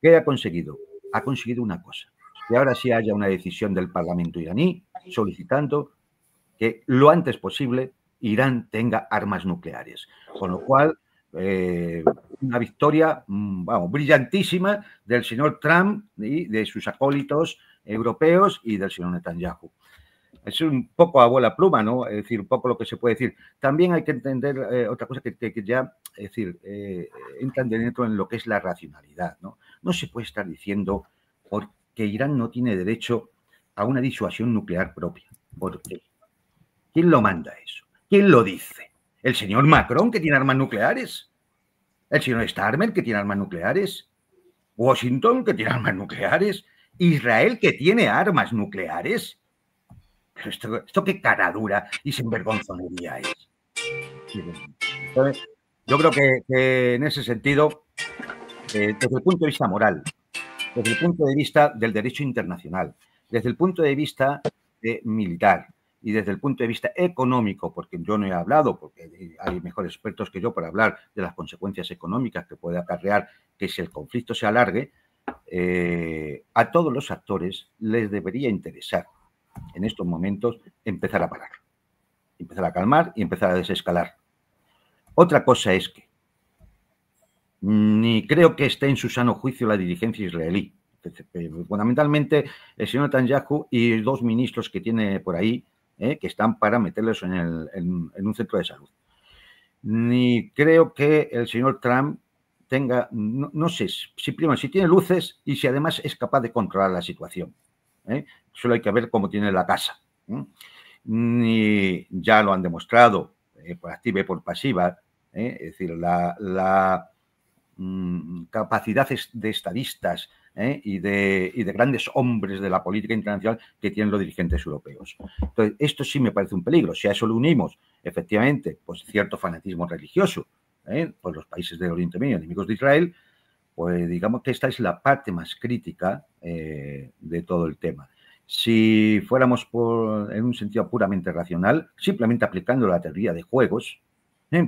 ¿Qué ha conseguido? Ha conseguido una cosa. Que ahora sí haya una decisión del Parlamento iraní solicitando que lo antes posible Irán tenga armas nucleares. Con lo cual, una victoria, vamos, brillantísima del señor Trump y de sus acólitos europeos y del señor Netanyahu. Es un poco a bola pluma, ¿no? Es decir, un poco lo que se puede decir. También hay que entender otra cosa que ya, es decir, entran dentro en lo que es la racionalidad, ¿no? No se puede estar diciendo porque Irán no tiene derecho a una disuasión nuclear propia. ¿Por qué? ¿Quién lo manda eso? ¿Quién lo dice? ¿El señor Macron, que tiene armas nucleares? ¿El señor Starmer, que tiene armas nucleares? ¿Washington, que tiene armas nucleares? ¿Israel, que tiene armas nucleares? Pero esto qué caradura y sinvergonzonería es. Entonces, yo creo que en ese sentido, desde el punto de vista moral, desde el punto de vista del derecho internacional, desde el punto de vista militar y desde el punto de vista económico, porque yo no he hablado, porque hay mejores expertos que yo para hablar de las consecuencias económicas que puede acarrear que si el conflicto se alargue, a todos los actores les debería interesar en estos momentos empezar a parar, empezar a calmar y empezar a desescalar. Otra cosa es que ni creo que esté en su sano juicio la dirigencia israelí. Fundamentalmente el señor Netanyahu y dos ministros que tiene por ahí, que están para meterlos en un centro de salud. Ni creo que el señor Trump tenga, no sé, si primero, si tiene luces y si además es capaz de controlar la situación. Solo hay que ver cómo tiene la casa. Ni ya lo han demostrado por activa y por pasiva, es decir, la capacidad de estadistas y de grandes hombres de la política internacional que tienen los dirigentes europeos. Entonces, esto sí me parece un peligro. Si a eso le unimos, efectivamente, pues cierto fanatismo religioso por los países del Oriente Medio, enemigos de Israel, pues digamos que esta es la parte más crítica de todo el tema. Si fuéramos en un sentido puramente racional, simplemente aplicando la teoría de juegos,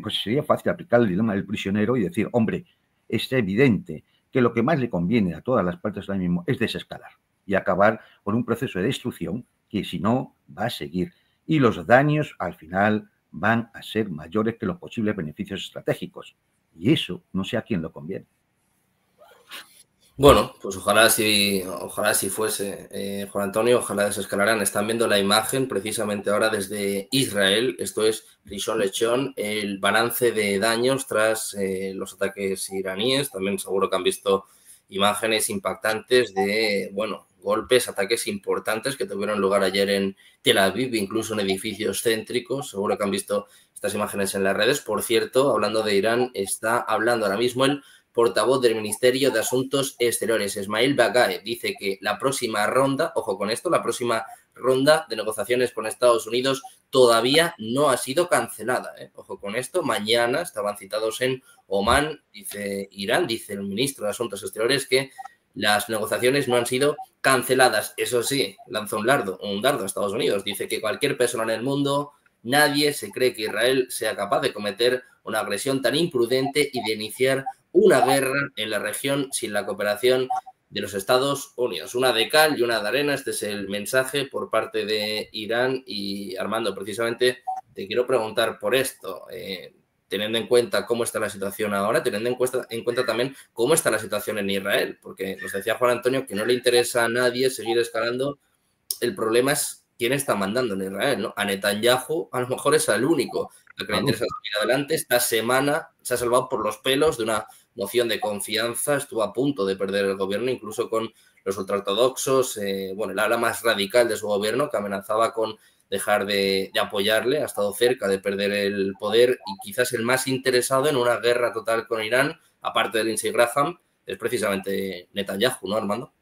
pues sería fácil aplicar el dilema del prisionero y decir, hombre, es evidente que lo que más le conviene a todas las partes ahora mismo es desescalar y acabar con un proceso de destrucción que si no va a seguir. Y los daños al final van a ser mayores que los posibles beneficios estratégicos. Y eso no sé a quién lo conviene. Bueno, pues ojalá sí fuese, Juan Antonio, ojalá desescalaran. Están viendo la imagen precisamente ahora desde Israel. Esto es Rishon LeZion, el balance de daños tras los ataques iraníes. También seguro que han visto imágenes impactantes de, bueno, golpes, ataques importantes que tuvieron lugar ayer en Tel Aviv, incluso en edificios céntricos. Seguro que han visto estas imágenes en las redes. Por cierto, hablando de Irán, está hablando ahora mismo el portavoz del Ministerio de Asuntos Exteriores, Esmail Bagae, dice que la próxima ronda, ojo con esto, la próxima ronda de negociaciones con Estados Unidos todavía no ha sido cancelada. Ojo con esto, mañana estaban citados en Omán, dice Irán, dice el ministro de Asuntos Exteriores que las negociaciones no han sido canceladas. Eso sí, lanzó un dardo a Estados Unidos, dice que cualquier persona en el mundo, nadie se cree que Israel sea capaz de cometer una agresión tan imprudente y de iniciar una guerra en la región sin la cooperación de los Estados Unidos. Una de cal y una de arena. Este es el mensaje por parte de Irán. Y Armando, precisamente te quiero preguntar por esto, teniendo en cuenta cómo está la situación ahora, teniendo en cuenta también cómo está la situación en Israel, porque nos decía Juan Antonio que no le interesa a nadie seguir escalando. El problema es quién está mandando en Israel, ¿no? A Netanyahu a lo mejor es el único al que le interesa seguir adelante. Esta semana se ha salvado por los pelos de una moción de confianza, estuvo a punto de perder el gobierno, incluso con los ultraortodoxos, bueno, el ala más radical de su gobierno, que amenazaba con dejar de apoyarle, ha estado cerca de perder el poder, y quizás el más interesado en una guerra total con Irán, aparte de Lindsey Graham, es precisamente Netanyahu, ¿no, Armando?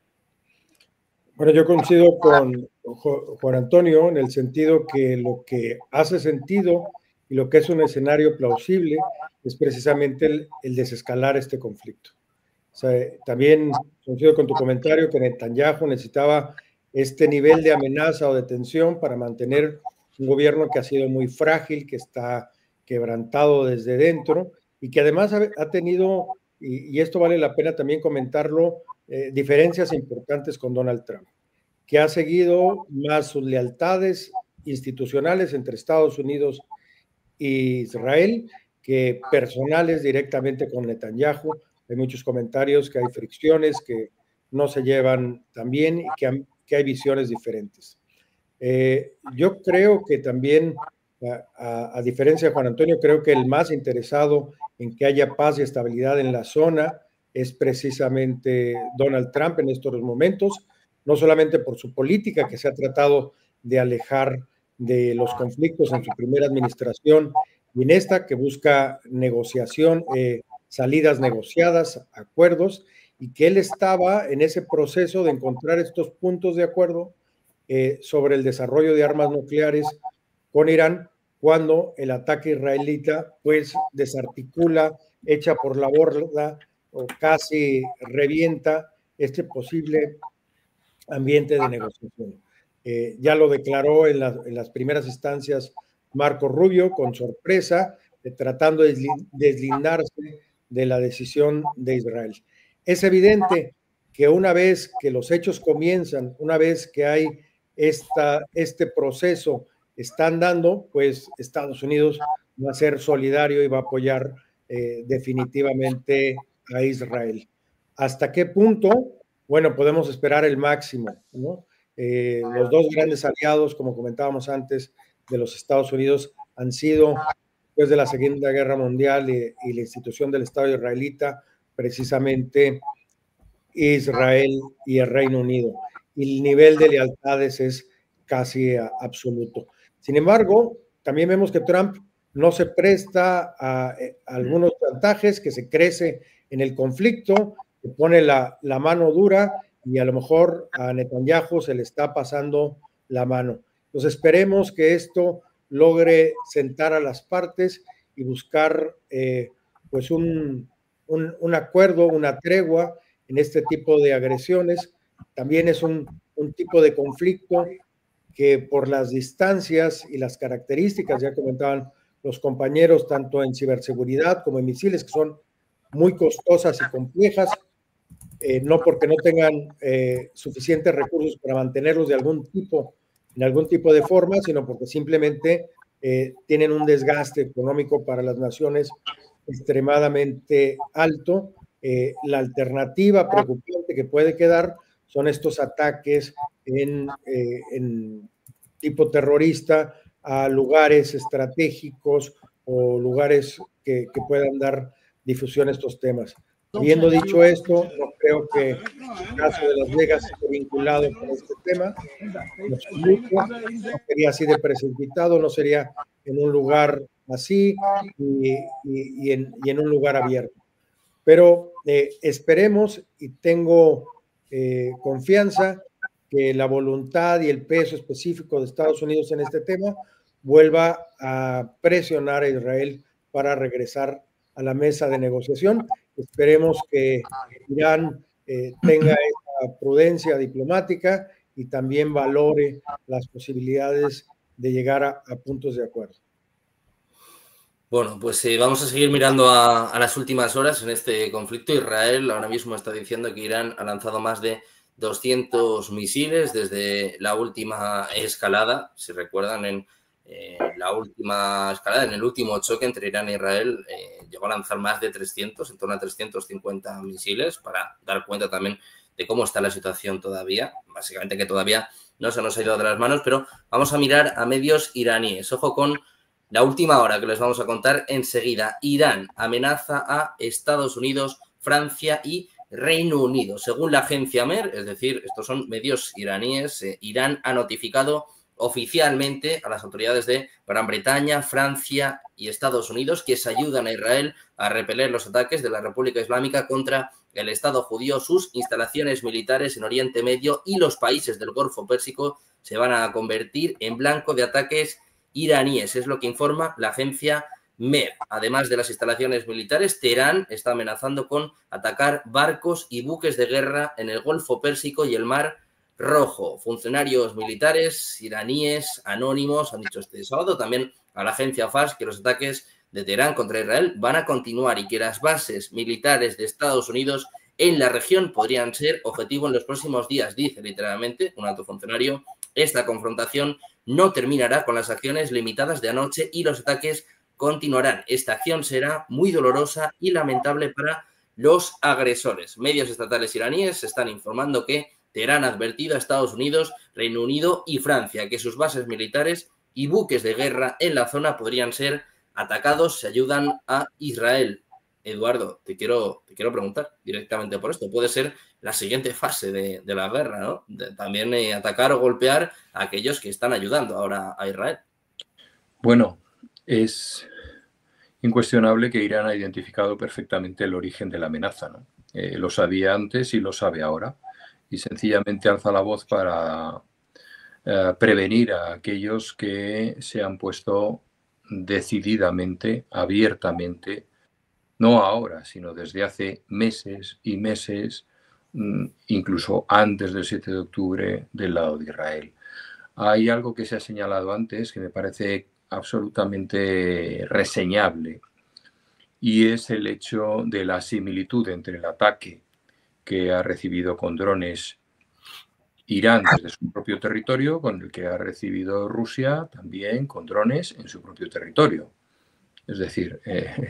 Bueno, yo coincido con Juan Antonio en el sentido que lo que hace sentido y lo que es un escenario plausible es precisamente el desescalar este conflicto. O sea, también coincido con tu comentario que Netanyahu necesitaba este nivel de amenaza o de tensión para mantener un gobierno que ha sido muy frágil, que está quebrantado desde dentro y que además ha tenido, y esto vale la pena también comentarlo, diferencias importantes con Donald Trump, que ha seguido más sus lealtades institucionales entre Estados Unidos e Israel que personales directamente con Netanyahu. Hay muchos comentarios que hay fricciones, que no se llevan tan bien y que hay visiones diferentes. Yo creo que también, a diferencia de Juan Antonio, creo que el más interesado en que haya paz y estabilidad en la zona es precisamente Donald Trump en estos momentos, no solamente por su política, que se ha tratado de alejar de los conflictos en su primera administración y en esta que busca negociación, salidas negociadas, acuerdos, y que él estaba en ese proceso de encontrar estos puntos de acuerdo sobre el desarrollo de armas nucleares con Irán, cuando el ataque israelita pues desarticula, echa por la borda o casi revienta este posible ambiente de negociación. Ya lo declaró en las primeras instancias Marco Rubio con sorpresa, tratando de deslindarse de la decisión de Israel. Es evidente que una vez que los hechos comienzan, una vez que hay este proceso están dando, pues Estados Unidos va a ser solidario y va a apoyar definitivamente a Israel. ¿Hasta qué punto? Bueno, podemos esperar el máximo, ¿no? Los dos grandes aliados, como comentábamos antes, de los Estados Unidos han sido, después de la Segunda Guerra Mundial y la institución del Estado israelita, precisamente Israel y el Reino Unido. Y el nivel de lealtades es casi absoluto. Sin embargo, también vemos que Trump no se presta a algunos chantajes, que se crece en el conflicto, que pone la mano dura y a lo mejor a Netanyahu se le está pasando la mano. Entonces esperemos que esto logre sentar a las partes y buscar pues un acuerdo, una tregua en este tipo de agresiones. También es un tipo de conflicto que por las distancias y las características, ya comentaban los compañeros, tanto en ciberseguridad como en misiles, que son muy costosas y complejas, no porque no tengan suficientes recursos para mantenerlos en algún tipo de forma, sino porque simplemente tienen un desgaste económico para las naciones extremadamente alto. La alternativa preocupante que puede quedar son estos ataques en tipo terrorista a lugares estratégicos o lugares que puedan dar difusión a estos temas. Habiendo dicho esto, no creo que el caso de Las Vegas esté vinculado con este tema. No sería así de precipitado, no sería en un lugar así y en un lugar abierto. Pero esperemos y tengo confianza que la voluntad y el peso específico de Estados Unidos en este tema vuelva a presionar a Israel para regresar a la mesa de negociación. Esperemos que Irán tenga esa prudencia diplomática y también valore las posibilidades de llegar a puntos de acuerdo. Bueno, pues vamos a seguir mirando a las últimas horas en este conflicto. Israel ahora mismo está diciendo que Irán ha lanzado más de 200 misiles desde la última escalada. Si recuerdan, en la última escalada, en el último choque entre Irán e Israel, llegó a lanzar más de 300, en torno a 350 misiles, para dar cuenta también de cómo está la situación todavía. Básicamente que todavía no se nos ha ido de las manos, pero vamos a mirar a medios iraníes. Ojo con la última hora que les vamos a contar enseguida. Irán amenaza a Estados Unidos, Francia y Reino Unido. Según la agencia MER, es decir, estos son medios iraníes, Irán ha notificado oficialmente a las autoridades de Gran Bretaña, Francia y Estados Unidos que se ayudan a Israel a repeler los ataques de la República Islámica contra el Estado judío, sus instalaciones militares en Oriente Medio y los países del Golfo Pérsico se van a convertir en blanco de ataques iraníes. Es lo que informa la agencia MER. Además de las instalaciones militares, Teherán está amenazando con atacar barcos y buques de guerra en el Golfo Pérsico y el Mar Rojo. Funcionarios militares iraníes anónimos han dicho este sábado también a la agencia Fars que los ataques de Teherán contra Israel van a continuar y que las bases militares de Estados Unidos en la región podrían ser objetivo en los próximos días. Dice literalmente un alto funcionario, esta confrontación no terminará con las acciones limitadas de anoche y los ataques continuarán. Esta acción será muy dolorosa y lamentable para los agresores. Medios estatales iraníes están informando que Teherán ha advertido a Estados Unidos, Reino Unido y Francia que sus bases militares y buques de guerra en la zona podrían ser atacados si ayudan a Israel. Eduardo, te quiero preguntar directamente por esto. Puede ser la siguiente fase de la guerra, ¿no? También atacar o golpear a aquellos que están ayudando ahora a Israel. Bueno, es incuestionable que Irán ha identificado perfectamente el origen de la amenaza, ¿no? Lo sabía antes y lo sabe ahora. Y sencillamente alza la voz para prevenir a aquellos que se han puesto decididamente, abiertamente, no ahora, sino desde hace meses y meses, incluso antes del 7 de octubre, del lado de Israel. Hay algo que se ha señalado antes que me parece absolutamente reseñable, y es el hecho de la similitud entre el ataque que ha recibido con drones Irán desde su propio territorio con el que ha recibido Rusia también con drones en su propio territorio. Es decir,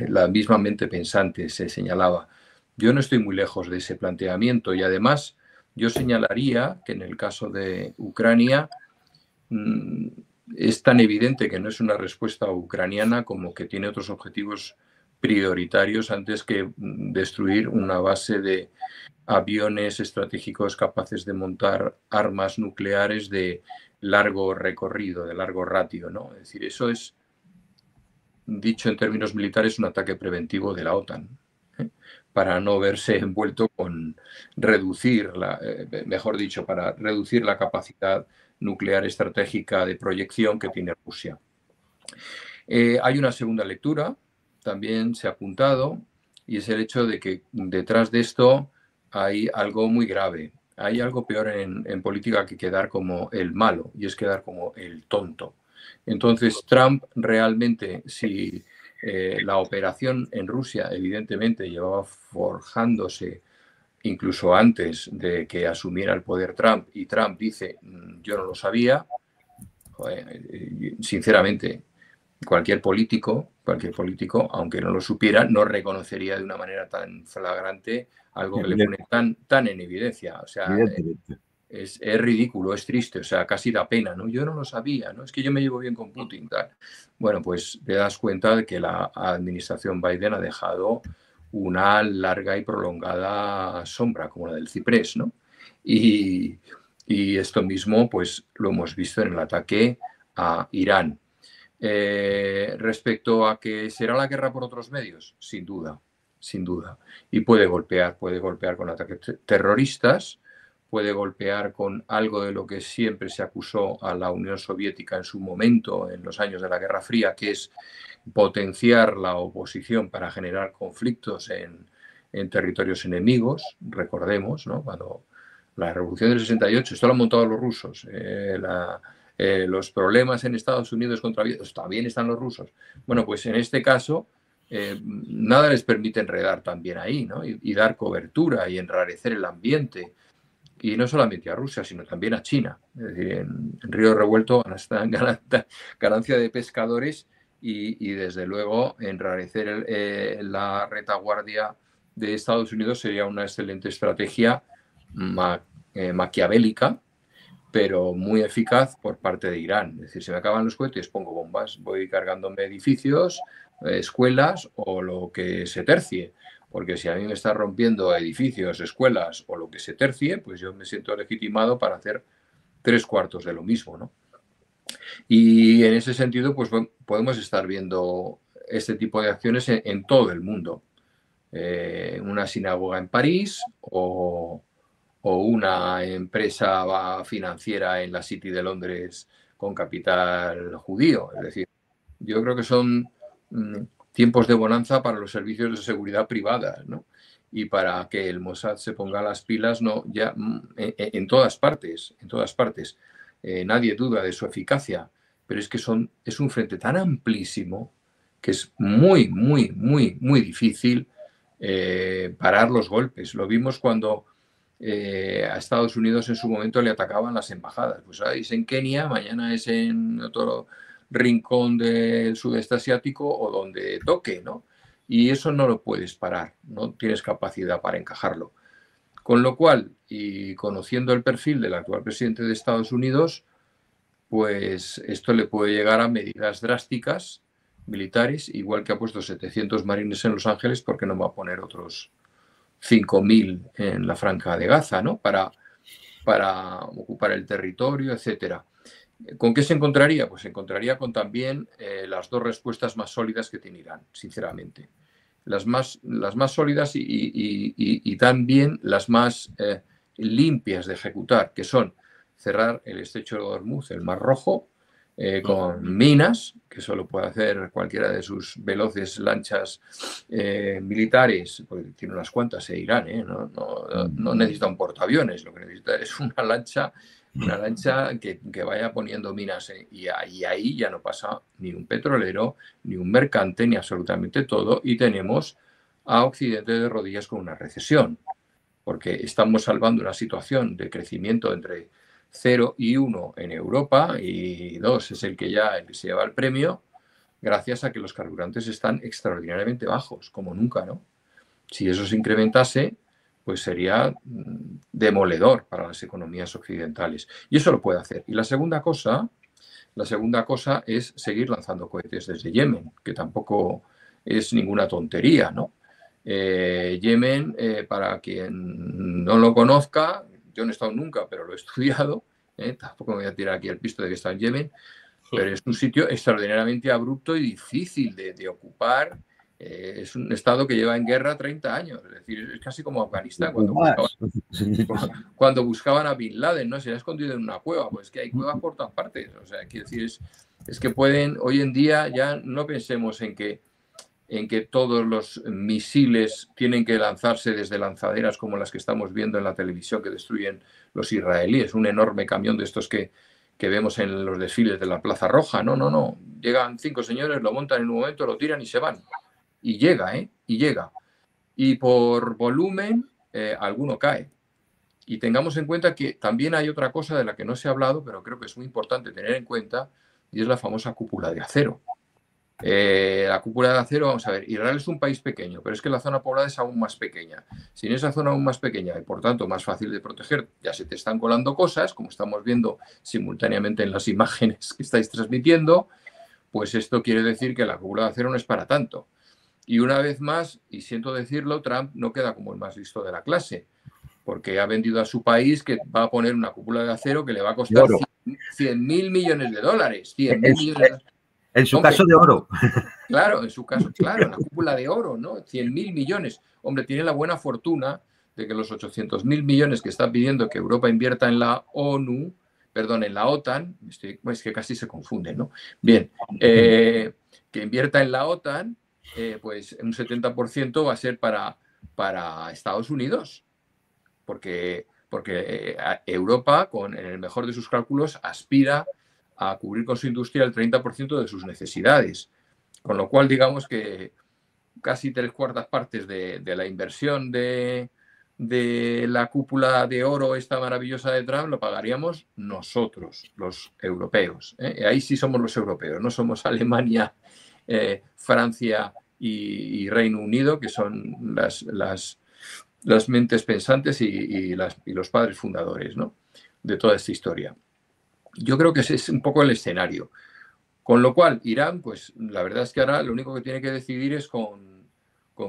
la misma mente pensante se señalaba. Yo no estoy muy lejos de ese planteamiento y además yo señalaría que en el caso de Ucrania es tan evidente que no es una respuesta ucraniana como que tiene otros objetivos prioritarios antes que destruir una base de aviones estratégicos capaces de montar armas nucleares de largo recorrido, de largo ratio, ¿no? Es decir, eso es, dicho en términos militares, un ataque preventivo de la OTAN, para no verse envuelto con reducir, mejor dicho, para reducir la capacidad nuclear estratégica de proyección que tiene Rusia. Hay una segunda lectura, también se ha apuntado, y es el hecho de que detrás de esto hay algo muy grave. Hay algo peor en política que quedar como el malo, y es quedar como el tonto. Entonces, Trump realmente, si la operación en Rusia evidentemente llevaba forjándose incluso antes de que asumiera el poder Trump, y Trump dice, yo no lo sabía, sinceramente, cualquier político, aunque no lo supiera, no reconocería de una manera tan flagrante algo que le pone tan en evidencia. O sea, es ridículo, es triste, o sea, casi da pena, ¿no? Yo no lo sabía, ¿no? Es que yo me llevo bien con Putin, tal. Bueno, pues te das cuenta de que la administración Biden ha dejado una larga y prolongada sombra, como la del ciprés, ¿no? Y esto mismo, pues, lo hemos visto en el ataque a Irán. Respecto a que será la guerra por otros medios, sin duda, sin duda. Y puede golpear con ataques terroristas, puede golpear con algo de lo que siempre se acusó a la Unión Soviética en su momento, en los años de la Guerra Fría, que es potenciar la oposición para generar conflictos en territorios enemigos. Recordemos, ¿no? Cuando la Revolución del 68, esto lo han montado los rusos, los problemas en Estados Unidos contra también están los rusos. Bueno, pues en este caso nada les permite enredar también ahí, ¿no? Y dar cobertura y enrarecer el ambiente. Y no solamente a Rusia, sino también a China. Es decir, en Río Revuelto están ganancia de pescadores y desde luego enrarecer la retaguardia de Estados Unidos sería una excelente estrategia maquiavélica, pero muy eficaz por parte de Irán. Es decir, si me acaban los cohetes, pongo bombas, voy cargándome edificios, escuelas o lo que se tercie. Porque si a mí me está rompiendo edificios, escuelas o lo que se tercie, pues yo me siento legitimado para hacer 3/4 de lo mismo, ¿no? Y en ese sentido, pues podemos estar viendo este tipo de acciones en todo el mundo. una sinagoga en París o una empresa financiera en la City de Londres con capital judío. Es decir, yo creo que son tiempos de bonanza para los servicios de seguridad privada, ¿no? Y para que el Mossad se ponga las pilas, no, ya en todas partes, en todas partes. Nadie duda de su eficacia, pero es que es un frente tan amplísimo que es muy, muy, muy, muy difícil parar los golpes. Lo vimos cuando a Estados Unidos en su momento le atacaban las embajadas. Pues ahora es en Kenia, mañana es en otro rincón del sudeste asiático o donde toque, ¿no? Y eso no lo puedes parar, no tienes capacidad para encajarlo. Con lo cual, y conociendo el perfil del actual presidente de Estados Unidos, pues esto le puede llegar a medidas drásticas militares, igual que ha puesto 700 marines en Los Ángeles, ¿por qué no va a poner otros 5.000 en la Franja de Gaza, ¿no? Para ocupar el territorio, etcétera. ¿Con qué se encontraría? Pues se encontraría con también las dos respuestas más sólidas que tiene Irán, sinceramente. Las más sólidas y también las más limpias de ejecutar, que son cerrar el estrecho de Hormuz, el Mar Rojo, con minas, que solo puede hacer cualquiera de sus veloces lanchas militares, porque tiene unas cuantas Irán, no necesita un portaaviones, lo que necesita es una lancha que vaya poniendo minas, y ahí ya no pasa ni un petrolero, ni un mercante, ni absolutamente todo, y tenemos a Occidente de rodillas con una recesión, porque estamos salvando una situación de crecimiento entre 0 y 1 en Europa, y 2 es el que se lleva el premio, gracias a que los carburantes están extraordinariamente bajos, como nunca, ¿no? Si eso se incrementase, pues sería demoledor para las economías occidentales. Y eso lo puede hacer. Y la segunda cosa es seguir lanzando cohetes desde Yemen, que tampoco es ninguna tontería, ¿no? Yemen, para quien no lo conozca, yo no he estado nunca, pero lo he estudiado, tampoco me voy a tirar aquí el pisto de que he estado en Yemen, pero es un sitio extraordinariamente abrupto y difícil de ocupar. Es un estado que lleva en guerra 30 años, es decir, es casi como Afganistán, cuando buscaban a Bin Laden, ¿no? Se ha escondido en una cueva, pues que hay cuevas por todas partes. O sea, quiero decir, es que pueden, hoy en día ya no pensemos en que todos los misiles tienen que lanzarse desde lanzaderas como las que estamos viendo en la televisión que destruyen los israelíes, un enorme camión de estos que vemos en los desfiles de la Plaza Roja. No. Llegan 5 señores, lo montan en un momento, lo tiran y se van. Y llega, y llega. Y por volumen, alguno cae. Y tengamos en cuenta que también hay otra cosa de la que no se ha hablado, pero creo que es muy importante tener en cuenta, y es la famosa cúpula de acero. La cúpula de acero, vamos a ver, Israel es un país pequeño, pero es que la zona poblada es aún más pequeña. Si en esa zona aún más pequeña y por tanto más fácil de proteger, ya se te están colando cosas, como estamos viendo simultáneamente en las imágenes que estáis transmitiendo, pues esto quiere decir que la cúpula de acero no es para tanto. Y una vez más, y siento decirlo, Trump no queda como el más listo de la clase, porque ha vendido a su país que va a poner una cúpula de acero que le va a costar 100.000 millones de dólares. 100.000 millones de... En su caso de oro. Claro, en su caso, claro, una cúpula de oro, ¿no? 100.000 millones. Hombre, tiene la buena fortuna de que los 800.000 millones que está pidiendo que Europa invierta en la ONU, perdón, en la OTAN, es que casi se confunde, ¿no? Bien, que invierta en la OTAN, pues un 70% va a ser para Estados Unidos, porque Europa, en el mejor de sus cálculos, aspira a cubrir con su industria el 30% de sus necesidades. Con lo cual, digamos que casi 3/4 partes de la inversión de la cúpula de oro esta maravillosa de Trump lo pagaríamos nosotros, los europeos. Ahí sí somos los europeos, no somos Alemania, Francia y Reino Unido, que son las mentes pensantes y los padres fundadores, ¿no?, de toda esta historia. Yo creo que ese es un poco el escenario. Con lo cual, Irán, pues la verdad es que ahora lo único que tiene que decidir es con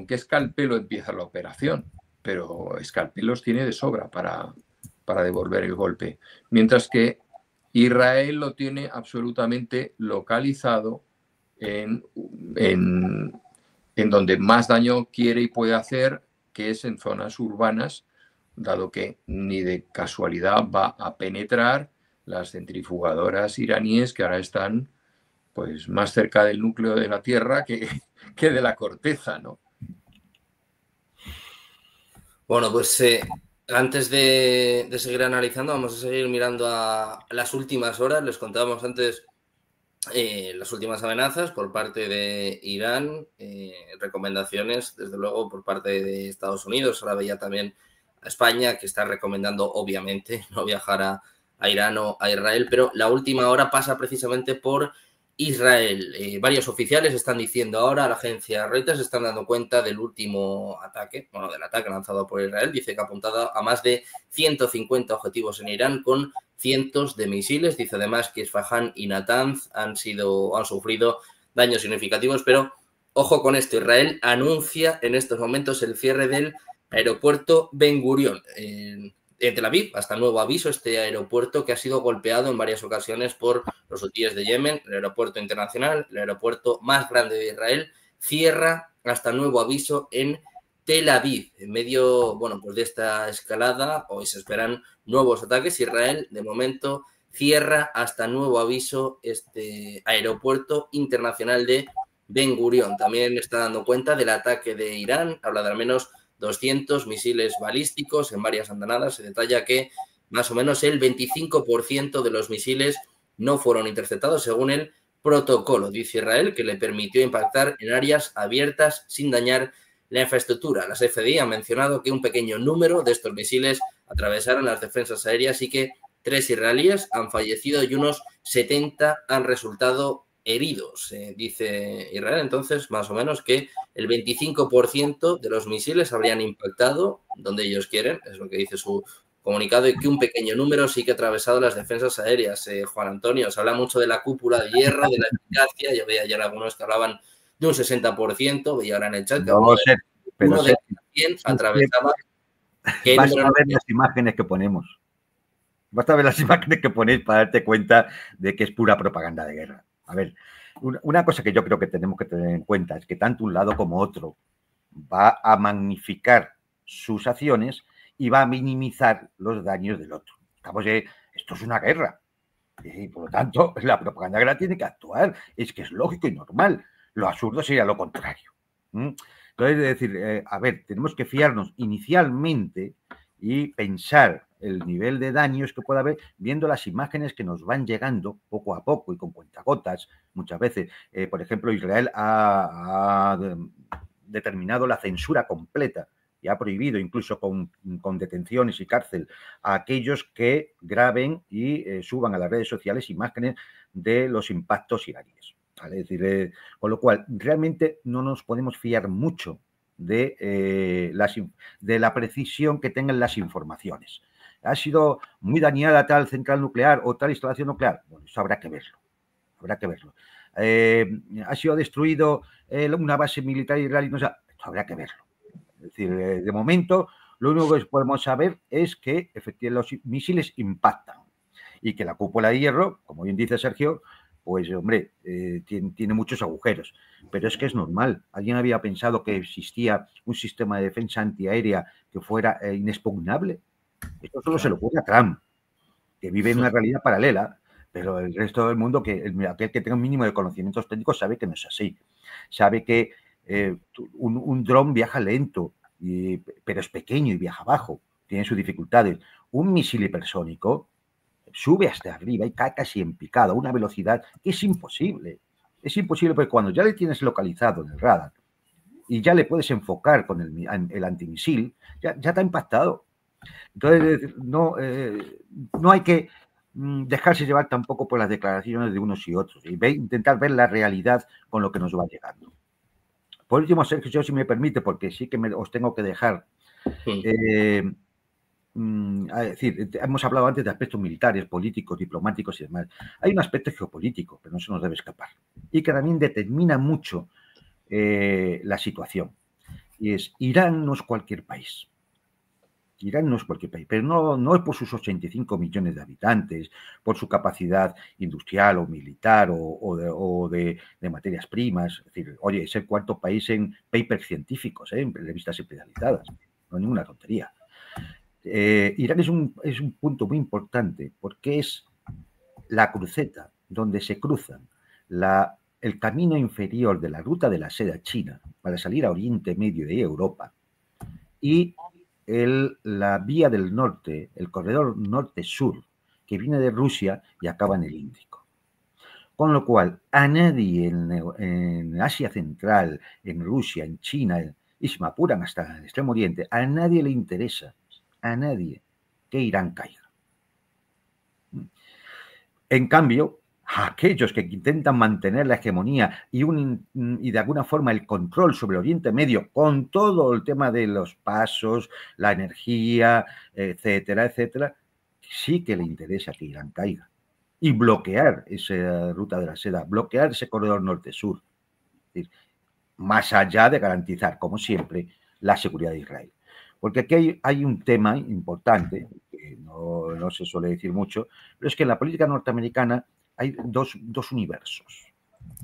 qué escalpelo empieza la operación. Pero escalpelos tiene de sobra para devolver el golpe. Mientras que Israel lo tiene absolutamente localizado en en donde más daño quiere y puede hacer, que es en zonas urbanas, dado que ni de casualidad va a penetrar las centrifugadoras iraníes que ahora están pues más cerca del núcleo de la Tierra que de la corteza, ¿no? Bueno, pues antes de seguir analizando, vamos a seguir mirando a las últimas horas. Les contábamos antes las últimas amenazas por parte de Irán, recomendaciones, desde luego, por parte de Estados Unidos. Ahora veía también a España, que está recomendando, obviamente, no viajar a Irán o a Israel, pero la última hora pasa precisamente por Israel. Varios oficiales están diciendo ahora, la agencia Reuters están dando cuenta del último ataque, bueno, del ataque lanzado por Israel. Dice que ha apuntado a más de 150 objetivos en Irán con cientos de misiles. Dice además que Isfahan y Natanz han sufrido daños significativos, pero ojo con esto, Israel anuncia en estos momentos el cierre del aeropuerto Ben Gurion en Tel Aviv, hasta nuevo aviso, este aeropuerto que ha sido golpeado en varias ocasiones por los hutíes de Yemen, el aeropuerto internacional, el aeropuerto más grande de Israel, cierra hasta nuevo aviso en Tel Aviv. En medio, bueno, pues de esta escalada, hoy se esperan nuevos ataques. Israel, de momento, cierra hasta nuevo aviso este aeropuerto internacional de Ben Gurion. También está dando cuenta del ataque de Irán, habla de al menos 200 misiles balísticos en varias andanadas. Se detalla que más o menos el 25% de los misiles no fueron interceptados según el protocolo, dice Israel, que le permitió impactar en áreas abiertas sin dañar la infraestructura. Las FDI han mencionado que un pequeño número de estos misiles atravesaron las defensas aéreas y que 3 israelíes han fallecido y unos 70 han resultado heridos. Dice Israel entonces más o menos que el 25% de los misiles habrían impactado donde ellos quieren, es lo que dice su comunicado, y que un pequeño número sí que ha atravesado las defensas aéreas. Juan Antonio, se habla mucho de la cúpula de hierro, de la eficacia. Yo veía ayer algunos que hablaban de un 60%, veía ahora en el chat que no sé, pero uno de 100 atravesaba. Vas a ver las imágenes que ponemos. Basta ver las imágenes que ponéis para darte cuenta de que es pura propaganda de guerra. A ver, una cosa que yo creo que tenemos que tener en cuenta es que tanto un lado como otro va a magnificar sus acciones y va a minimizar los daños del otro. Esto es una guerra y por lo tanto la propaganda guerra tiene que actuar. Es que es lógico y normal. Lo absurdo sería lo contrario. Entonces, es decir, a ver, tenemos que fiarnos inicialmente y pensar el nivel de daños que puede haber viendo las imágenes que nos van llegando poco a poco y con cuentagotas muchas veces. Por ejemplo, Israel ha determinado la censura completa y ha prohibido incluso con detenciones y cárcel a aquellos que graben y suban a las redes sociales imágenes de los impactos iraníes. ¿Vale? Es decir, con lo cual realmente no nos podemos fiar mucho de la precisión que tengan las informaciones. ¿Ha sido muy dañada tal central nuclear o tal instalación nuclear? Bueno, eso habrá que verlo. Habrá que verlo. ¿Ha sido destruido una base militar israelí? No sé, esto habrá que verlo. Es decir, de momento, lo único que podemos saber es que efectivamente los misiles impactan y que la cúpula de hierro, como bien dice Sergio, pues, hombre, tiene muchos agujeros. Pero es que es normal. ¿Alguien había pensado que existía un sistema de defensa antiaérea que fuera inexpugnable? Esto solo se lo ocurre a Trump, que vive en una realidad paralela, pero el resto del mundo, aquel que tenga un mínimo de conocimientos técnicos, sabe que no es así. Sabe que un dron viaja lento, pero es pequeño y viaja bajo. Tiene sus dificultades. Un misil hipersónico sube hasta arriba y cae casi en picado a una velocidad que es imposible. Es imposible porque cuando ya le tienes localizado en el radar y ya le puedes enfocar con el antimisil, ya te ha impactado. Entonces, no hay que dejarse llevar tampoco por las declaraciones de unos y otros y intentar ver la realidad con lo que nos va llegando. Por último, Sergio, si me permite, porque sí que os tengo que dejar. Sí. Es decir, hemos hablado antes de aspectos militares, políticos, diplomáticos y demás. Hay un aspecto geopolítico, pero no se nos debe escapar, y que también determina mucho la situación. Y es, Irán no es cualquier país. Irán no es cualquier país, pero no es por sus 85 millones de habitantes, por su capacidad industrial o militar o de materias primas. Es decir, oye, es el cuarto país en papers científicos, en revistas especializadas. No es ninguna tontería. Irán es un punto muy importante porque es la cruceta donde se cruzan el camino inferior de la ruta de la seda china para salir a Oriente Medio y Europa y la vía del norte, el corredor norte-sur, que viene de Rusia y acaba en el Índico. Con lo cual, a nadie en Asia Central, en Rusia, en China, y si me apuran hasta el Extremo Oriente, a nadie le interesa, a nadie, que Irán caiga. En cambio, a aquellos que intentan mantener la hegemonía y de alguna forma el control sobre Oriente Medio, con todo el tema de los pasos, la energía, etcétera, etcétera, sí que le interesa que Irán caiga. Y bloquear esa ruta de la seda, bloquear ese corredor norte-sur. Es decir, más allá de garantizar, como siempre, la seguridad de Israel. Porque aquí hay un tema importante, que no se suele decir mucho, pero es que en la política norteamericana hay dos universos.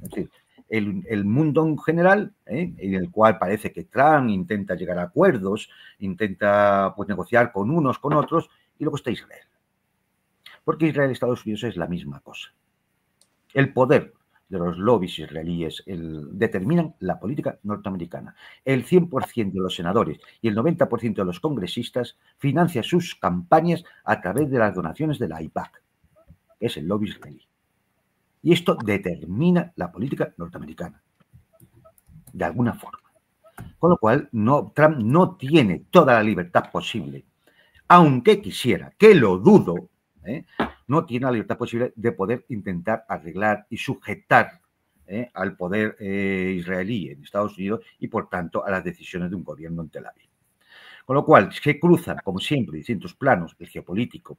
Es decir, el mundo en general, en el cual parece que Trump intenta llegar a acuerdos, intenta pues, negociar con unos, con otros, y luego está Israel. Porque Israel y Estados Unidos es la misma cosa. El poder de los lobbies israelíes determinan la política norteamericana. El 100% de los senadores y el 90% de los congresistas financian sus campañas a través de las donaciones de la AIPAC, que es el lobby israelí. Y esto determina la política norteamericana, de alguna forma. Con lo cual, Trump no tiene toda la libertad posible, aunque quisiera, que lo dudo, no tiene la libertad posible de poder intentar arreglar y sujetar al poder israelí en Estados Unidos y, por tanto, a las decisiones de un gobierno en Tel Aviv. Con lo cual, se cruzan, como siempre, distintos planos, el geopolítico,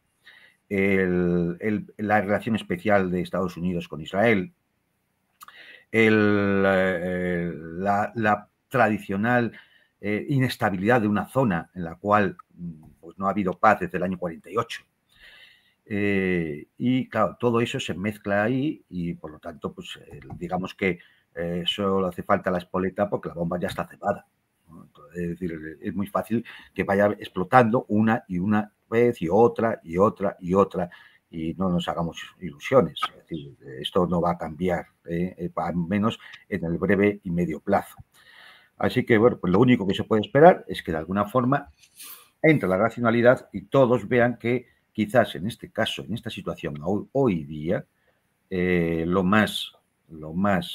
la relación especial de Estados Unidos con Israel, la tradicional inestabilidad de una zona en la cual pues, no ha habido paz desde el año 48. Y claro, todo eso se mezcla ahí y por lo tanto, pues digamos que solo hace falta la espoleta porque la bomba ya está cebada, ¿no? Entonces, es decir, es muy fácil que vaya explotando una y una vez y otra y otra y otra y no nos hagamos ilusiones. Es decir, esto no va a cambiar, al menos en el breve y medio plazo. Así que, bueno, pues lo único que se puede esperar es que de alguna forma entre la racionalidad y todos vean que quizás en este caso, en esta situación hoy día, lo más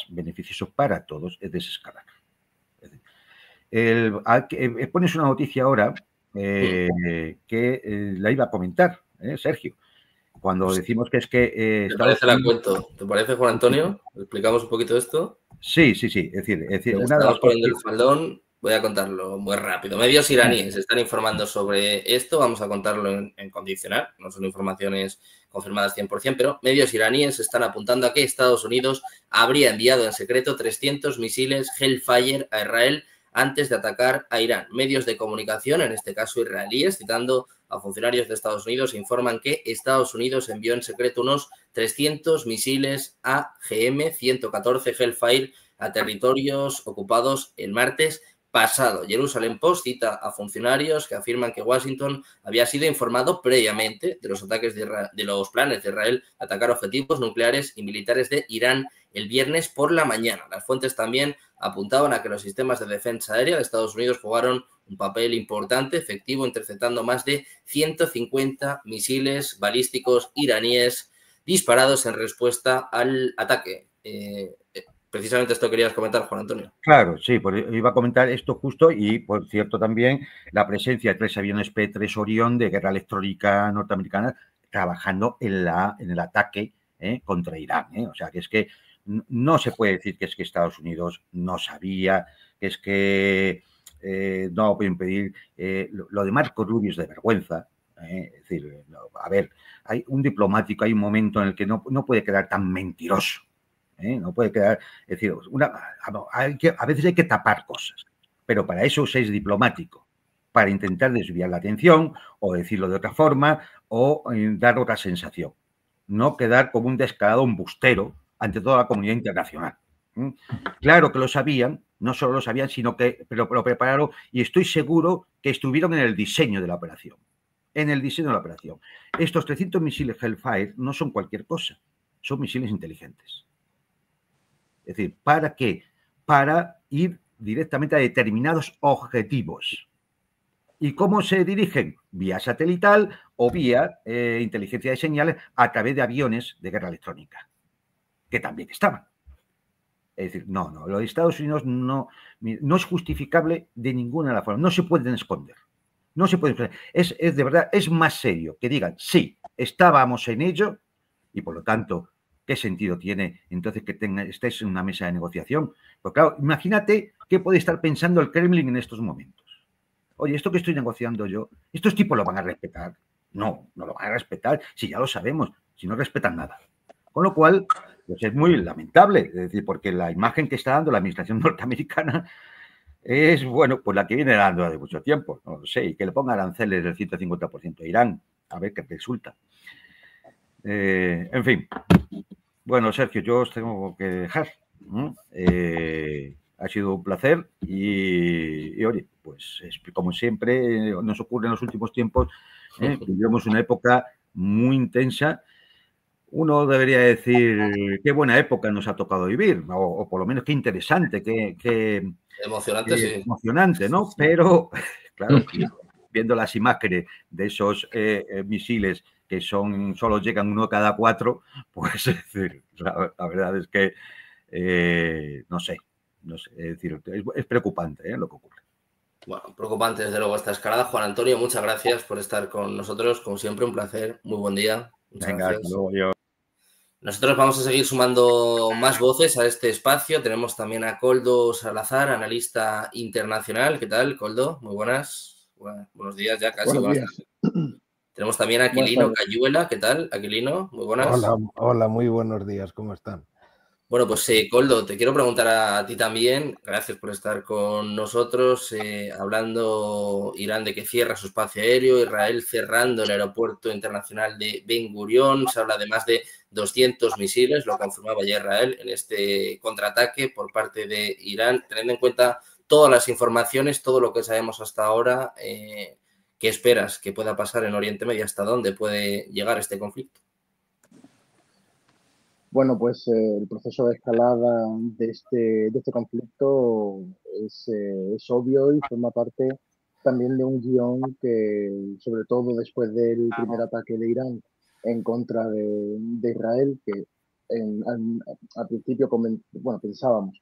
beneficioso para todos es desescalar. Pones una noticia ahora que la iba a comentar, Sergio, cuando decimos que es que... ¿Te parece la cuento? ¿Te parece, Juan Antonio? ¿Explicamos un poquito esto? Sí. Es decir una de las poniendo el faldón. Voy a contarlo muy rápido. Medios iraníes están informando sobre esto. Vamos a contarlo en condicional. No son informaciones confirmadas 100%, pero medios iraníes están apuntando a que Estados Unidos habría enviado en secreto 300 misiles Hellfire a Israel antes de atacar a Irán. Medios de comunicación, en este caso israelíes, citando a funcionarios de Estados Unidos, informan que Estados Unidos envió en secreto unos 300 misiles AGM-114 Hellfire a territorios ocupados el martes pasado. Jerusalem Post cita a funcionarios que afirman que Washington había sido informado previamente de los ataques de los planes de Israel de atacar objetivos nucleares y militares de Irán el viernes por la mañana. Las fuentes también apuntaban a que los sistemas de defensa aérea de Estados Unidos jugaron un papel importante, efectivo, interceptando más de 150 misiles balísticos iraníes disparados en respuesta al ataque. Precisamente esto querías comentar, Juan Antonio. Claro, sí, pues iba a comentar esto justo y, por cierto, también la presencia de 3 aviones P-3 Orión de guerra electrónica norteamericana trabajando en el ataque contra Irán. O sea, que es que no se puede decir que es que Estados Unidos no sabía, que es que no puede impedir. Lo de Marco Rubio es de vergüenza. Es decir, a ver, hay un diplomático, hay un momento en el que no puede quedar tan mentiroso. No puede quedar, es decir, a veces hay que tapar cosas, pero para eso es diplomático. para intentar desviar la atención o decirlo de otra forma o dar otra sensación. No quedar como un descarado embustero ante toda la comunidad internacional. Claro que lo sabían, no solo lo sabían, sino que lo prepararon y estoy seguro que estuvieron en el diseño de la operación. En el diseño de la operación. Estos 300 misiles Hellfire no son cualquier cosa, son misiles inteligentes. Es decir, ¿para qué? Para ir directamente a determinados objetivos. ¿Y cómo se dirigen? Vía satelital o vía inteligencia de señales a través de aviones de guerra electrónica, que también estaban. Es decir, no, los Estados Unidos no es justificable de ninguna forma, no se pueden esconder. No se pueden esconder. Es de verdad, es más serio que digan, sí, estábamos en ello y por lo tanto, ¿qué sentido tiene entonces que estés en una mesa de negociación? Porque claro, imagínate qué puede estar pensando el Kremlin en estos momentos. Oye, esto que estoy negociando yo, ¿estos tipos lo van a respetar? No, no lo van a respetar, si ya lo sabemos, si no respetan nada. Con lo cual, pues es muy lamentable, es decir, porque la imagen que está dando la administración norteamericana es, bueno, pues la que viene dando hace mucho tiempo, no lo sé, y que le ponga aranceles del 150% a Irán, a ver qué resulta. En fin, bueno, Sergio, yo os tengo que dejar. Ha sido un placer y oye, pues como siempre nos ocurre en los últimos tiempos, vivimos una época muy intensa. Uno debería decir qué buena época nos ha tocado vivir, o por lo menos qué interesante, qué emocionante, sí. Emocionante, ¿no? Pero, claro, viendo las imágenes de esos misiles que solo llegan uno cada 4, pues es decir, la verdad es que no sé, es decir, es preocupante lo que ocurre. Bueno, preocupante desde luego esta escalada. Juan Antonio, muchas gracias por estar con nosotros, como siempre, un placer, muy buen día. Muchas Venga, gracias. luego yo. Nosotros vamos a seguir sumando más voces a este espacio. Tenemos también a Koldo Salazar, analista internacional. ¿Qué tal, Koldo? Muy buenas. Buenos días ya casi. Buenos días. Tenemos también a Aquilino Cayuela. ¿Qué tal, Aquilino? Muy buenas. Hola, muy buenos días. ¿Cómo están? Bueno, pues Koldo, te quiero preguntar a ti también, gracias por estar con nosotros, hablando Irán de que cierra su espacio aéreo, Israel cerrando el aeropuerto internacional de Ben Gurión, se habla de más de 200 misiles, lo confirmaba ya Israel en este contraataque por parte de Irán, teniendo en cuenta todas las informaciones, todo lo que sabemos hasta ahora, ¿qué esperas que pueda pasar en Oriente Medio? ¿Hasta dónde puede llegar este conflicto? Bueno, pues el proceso de escalada de este conflicto es obvio y forma parte también de un guión que, sobre todo después del primer ataque de Irán en contra de Israel, que al principio pensábamos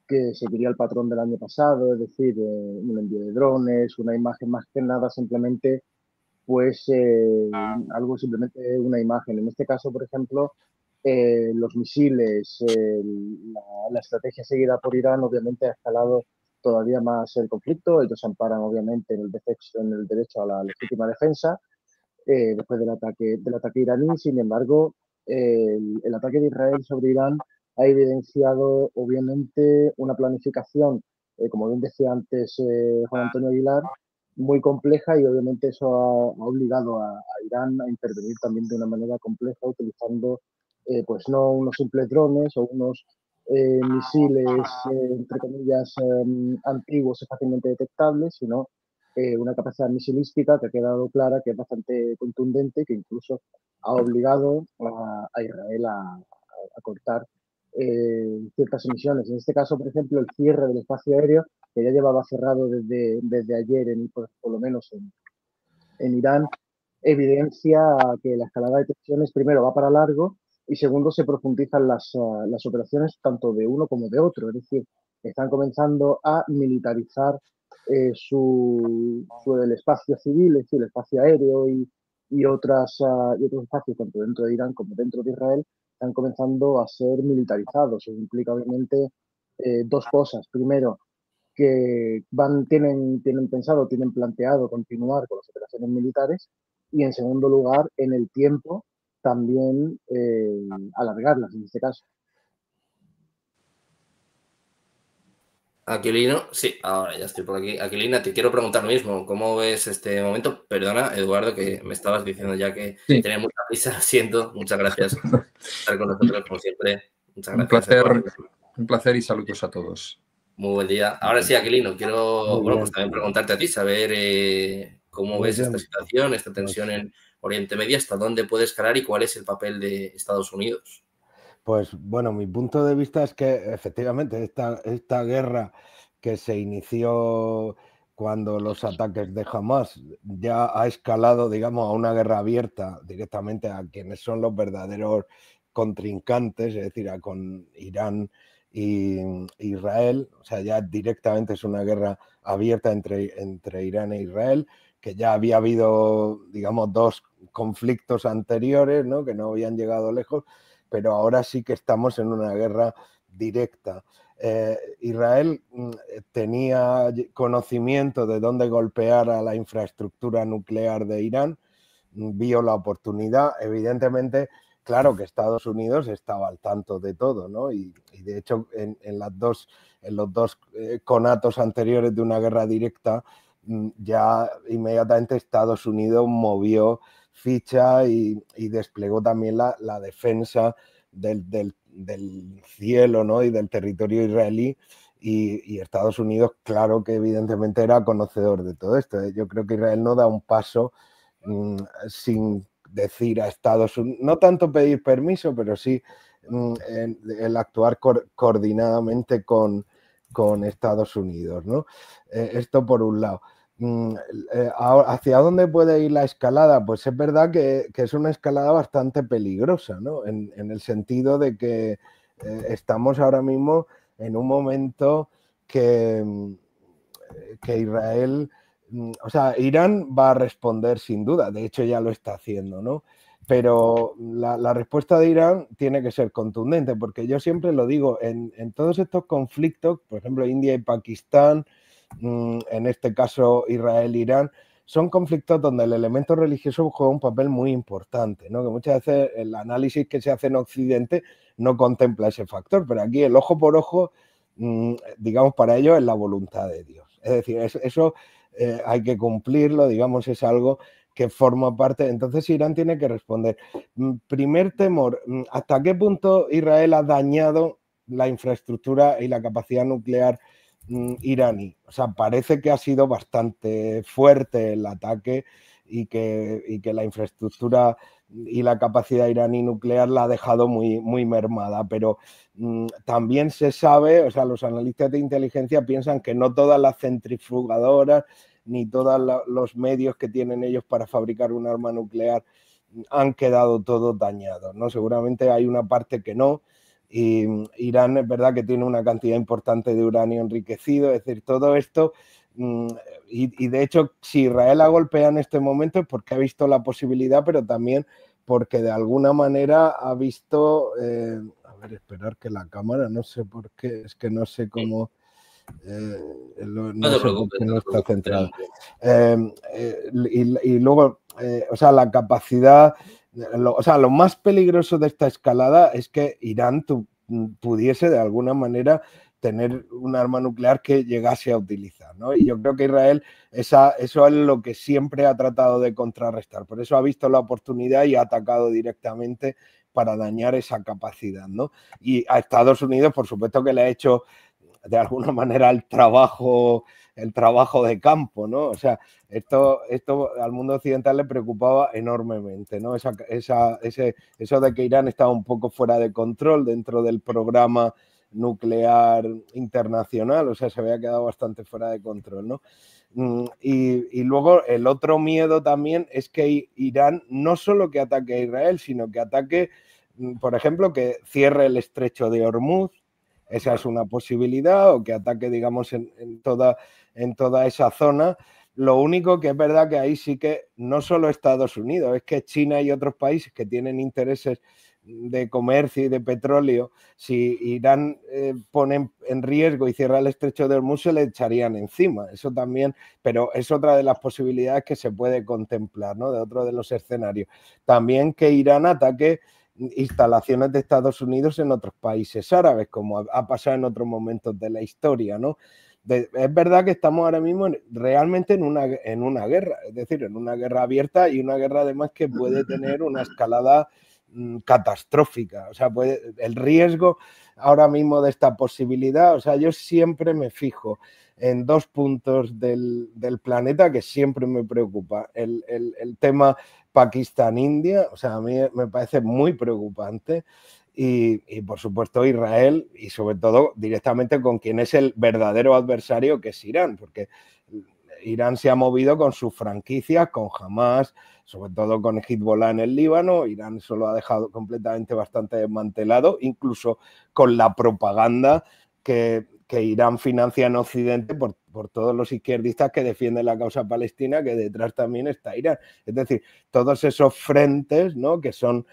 que seguiría el patrón del año pasado, es decir, un envío de drones, una imagen más que nada simplemente, pues algo simplemente una imagen. En este caso, por ejemplo, los misiles, la estrategia seguida por Irán obviamente ha escalado todavía más el conflicto. Ellos se amparan obviamente en el derecho a la legítima defensa después del ataque iraní. Sin embargo, el ataque de Israel sobre Irán ha evidenciado obviamente una planificación, como bien decía antes Juan Antonio Aguilar, muy compleja y obviamente eso ha obligado a Irán a intervenir también de una manera compleja utilizando pues no unos simples drones o unos misiles, entre comillas, antiguos y fácilmente detectables, sino una capacidad misilística que ha quedado clara, que es bastante contundente, que incluso ha obligado a Israel a cortar ciertas emisiones. En este caso, por ejemplo, el cierre del espacio aéreo, que ya llevaba cerrado desde ayer, por lo menos en Irán, evidencia que la escalada de tensiones, primero, va para largo y segundo, se profundizan las operaciones tanto de uno como de otro. Es decir, están comenzando a militarizar el espacio civil, es decir, el espacio aéreo y otros espacios, tanto dentro de Irán como dentro de Israel, están comenzando a ser militarizados. Eso implica, obviamente, dos cosas. Primero, que tienen planteado continuar con las operaciones militares y, en segundo lugar, en el tiempo también alargarlas en este caso. Aquilino, sí, ahora ya estoy por aquí. Aquilina, te quiero preguntar lo mismo. ¿Cómo ves este momento? Perdona, Eduardo, que me estabas diciendo ya que Sí, tenía mucha prisa. Siento, muchas gracias por estar con nosotros, como siempre. Muchas un gracias, Eduardo. placer y saludos a todos. Muy buen día. Ahora sí, Aquilino, quiero, Muy bueno, pues bien, también preguntarte a ti, saber cómo muy ves esta bien. situación, esta Pues, tensión en Oriente Medio, hasta dónde puede escalar y cuál es el papel de Estados Unidos. pues bueno, mi punto de vista es que efectivamente esta guerra que se inició cuando los ataques de Hamas ya ha escalado, digamos, a una guerra abierta directamente a quienes son los verdaderos contrincantes, es decir, con Irán y Israel. O sea, ya directamente es una guerra abierta entre Irán e Israel, que ya había habido, digamos, dos conflictos anteriores, ¿no? Que no habían llegado lejos, pero ahora sí que estamos en una guerra directa. Israel tenía conocimiento de dónde golpear a la infraestructura nuclear de Irán, vio la oportunidad, evidentemente, claro que Estados Unidos estaba al tanto de todo, ¿no? Y de hecho en los dos conatos anteriores de una guerra directa, ya inmediatamente Estados Unidos movió ficha y desplegó también la defensa del cielo, ¿no? Y del territorio israelí. Y Estados Unidos, claro que evidentemente era conocedor de todo esto. Yo creo que Israel no da un paso sin decir a Estados Unidos, no tanto pedir permiso, pero sí el actuar coordinadamente con Estados Unidos, ¿no? Esto por un lado. ¿Hacia dónde puede ir la escalada? Pues es verdad que es una escalada bastante peligrosa, ¿no? En el sentido de que estamos ahora mismo en un momento que Israel, o sea, Irán va a responder sin duda, de hecho ya lo está haciendo, ¿no? Pero la respuesta de Irán tiene que ser contundente, porque yo siempre lo digo, en todos estos conflictos, por ejemplo, India y Pakistán, en este caso Israel-Irán, son conflictos donde el elemento religioso juega un papel muy importante, ¿no? Que muchas veces el análisis que se hace en Occidente no contempla ese factor, pero aquí el ojo por ojo, digamos, para ello es la voluntad de Dios. Es decir, eso hay que cumplirlo, digamos, es algo que forma parte. Entonces Irán tiene que responder. Primer temor, ¿hasta qué punto Israel ha dañado la infraestructura y la capacidad nuclear iraní? O sea, parece que ha sido bastante fuerte el ataque y que la infraestructura y la capacidad iraní nuclear la ha dejado muy, muy mermada, pero también se sabe, o sea, los analistas de inteligencia piensan que no todas las centrifugadoras ni todos los medios que tienen ellos para fabricar un arma nuclear han quedado todos dañados, ¿no? Seguramente hay una parte que no, y Irán es verdad que tiene una cantidad importante de uranio enriquecido, es decir, todo esto, y de hecho, si Israel la golpea en este momento es porque ha visto la posibilidad, pero también porque de alguna manera ha visto, a ver, esperar que la cámara, no sé por qué, es que no sé cómo, No no te sé por preocupes, qué no no te está preocupes, centrada. tenemos tiempo. Y luego, o sea, la capacidad, o sea, lo más peligroso de esta escalada es que Irán pudiese de alguna manera tener un arma nuclear que llegase a utilizar, ¿no? Y yo creo que Israel eso es lo que siempre ha tratado de contrarrestar. Por eso ha visto la oportunidad y ha atacado directamente para dañar esa capacidad, ¿no? Y a Estados Unidos, por supuesto que le ha hecho de alguna manera el trabajo de campo, ¿no? O sea, esto al mundo occidental le preocupaba enormemente, ¿no? Eso de que Irán estaba un poco fuera de control dentro del programa nuclear internacional, o sea, se había quedado bastante fuera de control, ¿no? Y luego el otro miedo también es que Irán no solo que ataque a Israel, sino que ataque, por ejemplo, que cierre el estrecho de Hormuz. Esa es una posibilidad, o que ataque, digamos, en toda esa zona. Lo único que es verdad que ahí sí que no solo Estados Unidos, es que China y otros países que tienen intereses de comercio y de petróleo, si Irán pone en riesgo y cierra el estrecho de Hormuz, se le echarían encima. Eso también, pero es otra de las posibilidades que se puede contemplar, ¿no? De otro de los escenarios. También que Irán ataque instalaciones de Estados Unidos en otros países árabes, como ha pasado en otros momentos de la historia, ¿no? Es verdad que estamos ahora mismo realmente en una guerra, es decir, en una guerra abierta y una guerra además que puede tener una escalada catastrófica. O sea, el riesgo ahora mismo de esta posibilidad, o sea, yo siempre me fijo en dos puntos del planeta que siempre me preocupa. El tema Pakistán-India, o sea, a mí me parece muy preocupante. Y por supuesto Israel y sobre todo directamente con quien es el verdadero adversario, que es Irán, porque Irán se ha movido con sus franquicias, con Hamas, sobre todo con Hezbollah en el Líbano. Irán se lo ha dejado completamente bastante desmantelado, incluso con la propaganda que Irán financia en Occidente por todos los izquierdistas que defienden la causa palestina, que detrás también está Irán. Es decir, todos esos frentes, ¿no?, que son...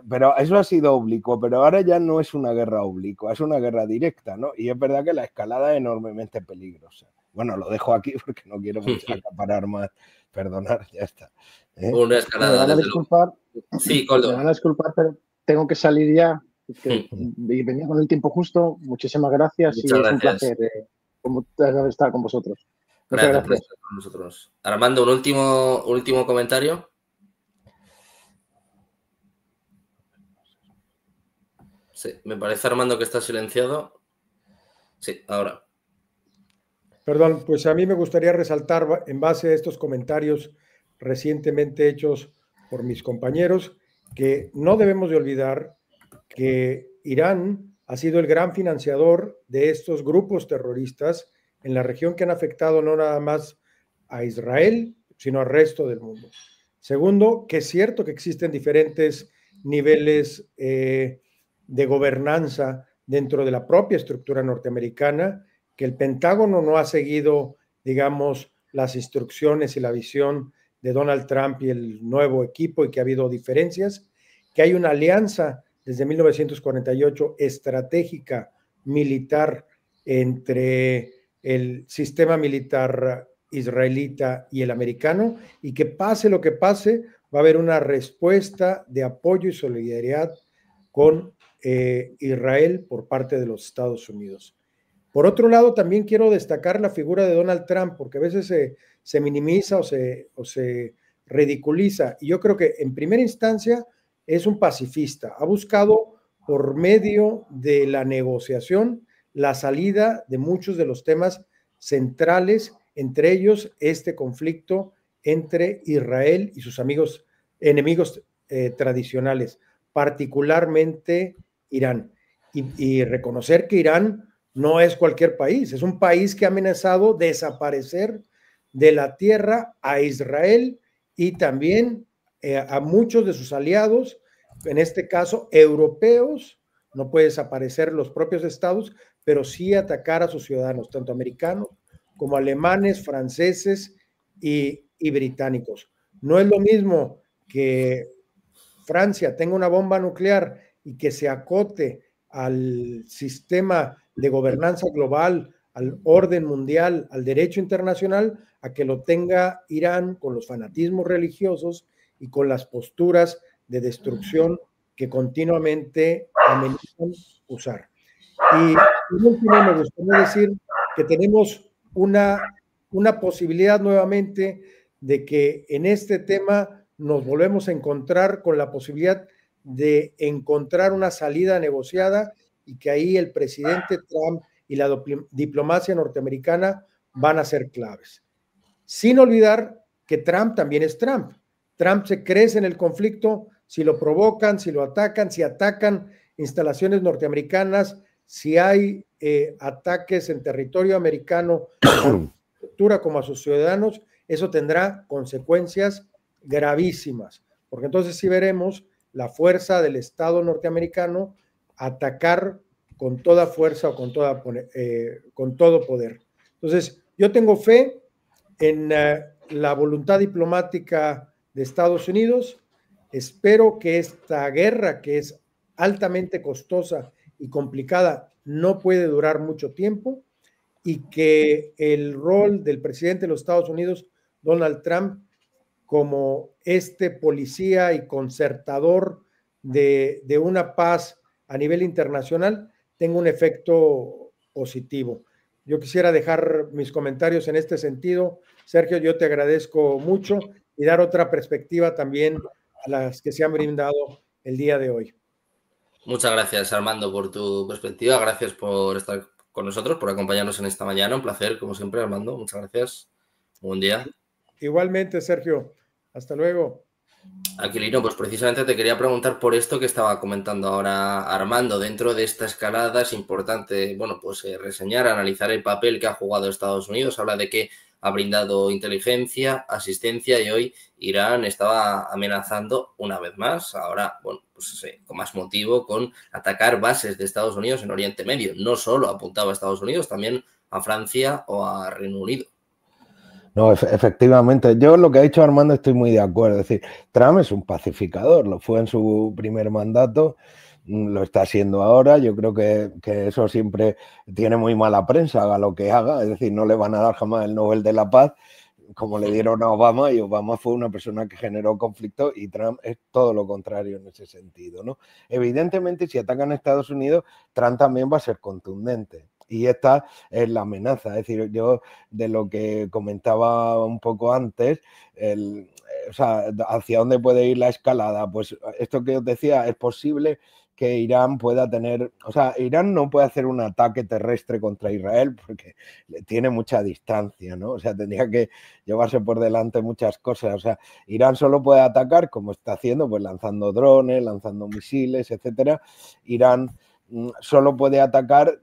pero eso ha sido oblicuo, pero ahora ya no es una guerra oblicua, es una guerra directa, ¿no? Y es verdad que la escalada es enormemente peligrosa. Bueno, lo dejo aquí porque no quiero acaparar más. Perdonar, ya está. Una escalada. Me van a disculpar. Sí, Coldo. Me van a disculpar, pero tengo que salir ya. Y venía con el tiempo justo. Muchísimas gracias. Muchas y gracias. Es un placer estar con vosotros. Muchas gracias por estar con nosotros. Armando, un último comentario. Sí, me parece, Armando, que está silenciado. Sí, ahora. Perdón, pues a mí me gustaría resaltar, en base a estos comentarios recientemente hechos por mis compañeros, que no debemos de olvidar que Irán ha sido el gran financiador de estos grupos terroristas en la región, que han afectado no nada más a Israel, sino al resto del mundo. Segundo, que es cierto que existen diferentes niveles de gobernanza dentro de la propia estructura norteamericana, que el Pentágono no ha seguido, digamos, las instrucciones y la visión de Donald Trump y el nuevo equipo, y que ha habido diferencias, que hay una alianza desde 1948 estratégica militar entre el sistema militar israelita y el americano, y que pase lo que pase, va a haber una respuesta de apoyo y solidaridad con Israel por parte de los Estados Unidos. Por otro lado, también quiero destacar la figura de Donald Trump, porque a veces se minimiza o se ridiculiza, y yo creo que en primera instancia es un pacifista. Ha buscado por medio de la negociación la salida de muchos de los temas centrales, entre ellos este conflicto entre Israel y sus enemigos tradicionales, particularmente Irán. Y reconocer que Irán no es cualquier país, es un país que ha amenazado desaparecer de la tierra a Israel y también a muchos de sus aliados, en este caso europeos. No puede desaparecer los propios estados, pero sí atacar a sus ciudadanos, tanto americanos como alemanes, franceses y británicos. No es lo mismo que Francia tenga una bomba nuclear y que se acote al sistema de gobernanza global, al orden mundial, al derecho internacional, a que lo tenga Irán con los fanatismos religiosos y con las posturas de destrucción que continuamente amenazan usar. Y por último, me gustaría decir que tenemos una posibilidad nuevamente de que en este tema nos volvemos a encontrar con la posibilidad de encontrar una salida negociada, y que ahí el presidente Trump y la diplomacia norteamericana van a ser claves. Sin olvidar que Trump también es Trump. Trump se crece en el conflicto si lo provocan, si lo atacan, si atacan instalaciones norteamericanas, si hay ataques en territorio americano como a sus ciudadanos. Eso tendrá consecuencias gravísimas, porque entonces sí veremos la fuerza del Estado norteamericano atacar con toda fuerza o con todo poder. Entonces, yo tengo fe en la voluntad diplomática de Estados Unidos. Espero que esta guerra, que es altamente costosa y complicada, no puede durar mucho tiempo, y que el rol del presidente de los Estados Unidos, Donald Trump, como este policía y concertador de una paz a nivel internacional tenga un efecto positivo. Yo quisiera dejar mis comentarios en este sentido. Sergio, yo te agradezco mucho y dar otra perspectiva también a las que se han brindado el día de hoy. Muchas gracias, Armando, por tu perspectiva. Gracias por estar con nosotros, por acompañarnos en esta mañana. Un placer, como siempre, Armando. Muchas gracias. Buen día. Igualmente, Sergio. Hasta luego. Aquilino, pues precisamente te quería preguntar por esto que estaba comentando ahora Armando. Dentro de esta escalada es importante, bueno, pues reseñar, analizar el papel que ha jugado Estados Unidos. Habla de que ha brindado inteligencia, asistencia y hoy Irán estaba amenazando una vez más, ahora, bueno, pues con más motivo, con atacar bases de Estados Unidos en Oriente Medio. No solo apuntaba a Estados Unidos, también a Francia o a Reino Unido. No, efectivamente, yo lo que ha dicho Armando estoy muy de acuerdo. Es decir, Trump es un pacificador, lo fue en su primer mandato, lo está haciendo ahora. Yo creo que eso siempre tiene muy mala prensa, haga lo que haga. Es decir, no le van a dar jamás el Nobel de la Paz, como le dieron a Obama, y Obama fue una persona que generó conflicto y Trump es todo lo contrario en ese sentido, ¿no? Evidentemente, si atacan a Estados Unidos, Trump también va a ser contundente. Y esta es la amenaza. Es decir, yo de lo que comentaba un poco antes, o sea, hacia dónde puede ir la escalada, pues esto que os decía, es posible que Irán pueda tener, o sea, Irán no puede hacer un ataque terrestre contra Israel porque tiene mucha distancia, ¿no? O sea, tendría que llevarse por delante muchas cosas. O sea, Irán solo puede atacar, como está haciendo, pues lanzando drones, lanzando misiles, etcétera. Irán solo puede atacar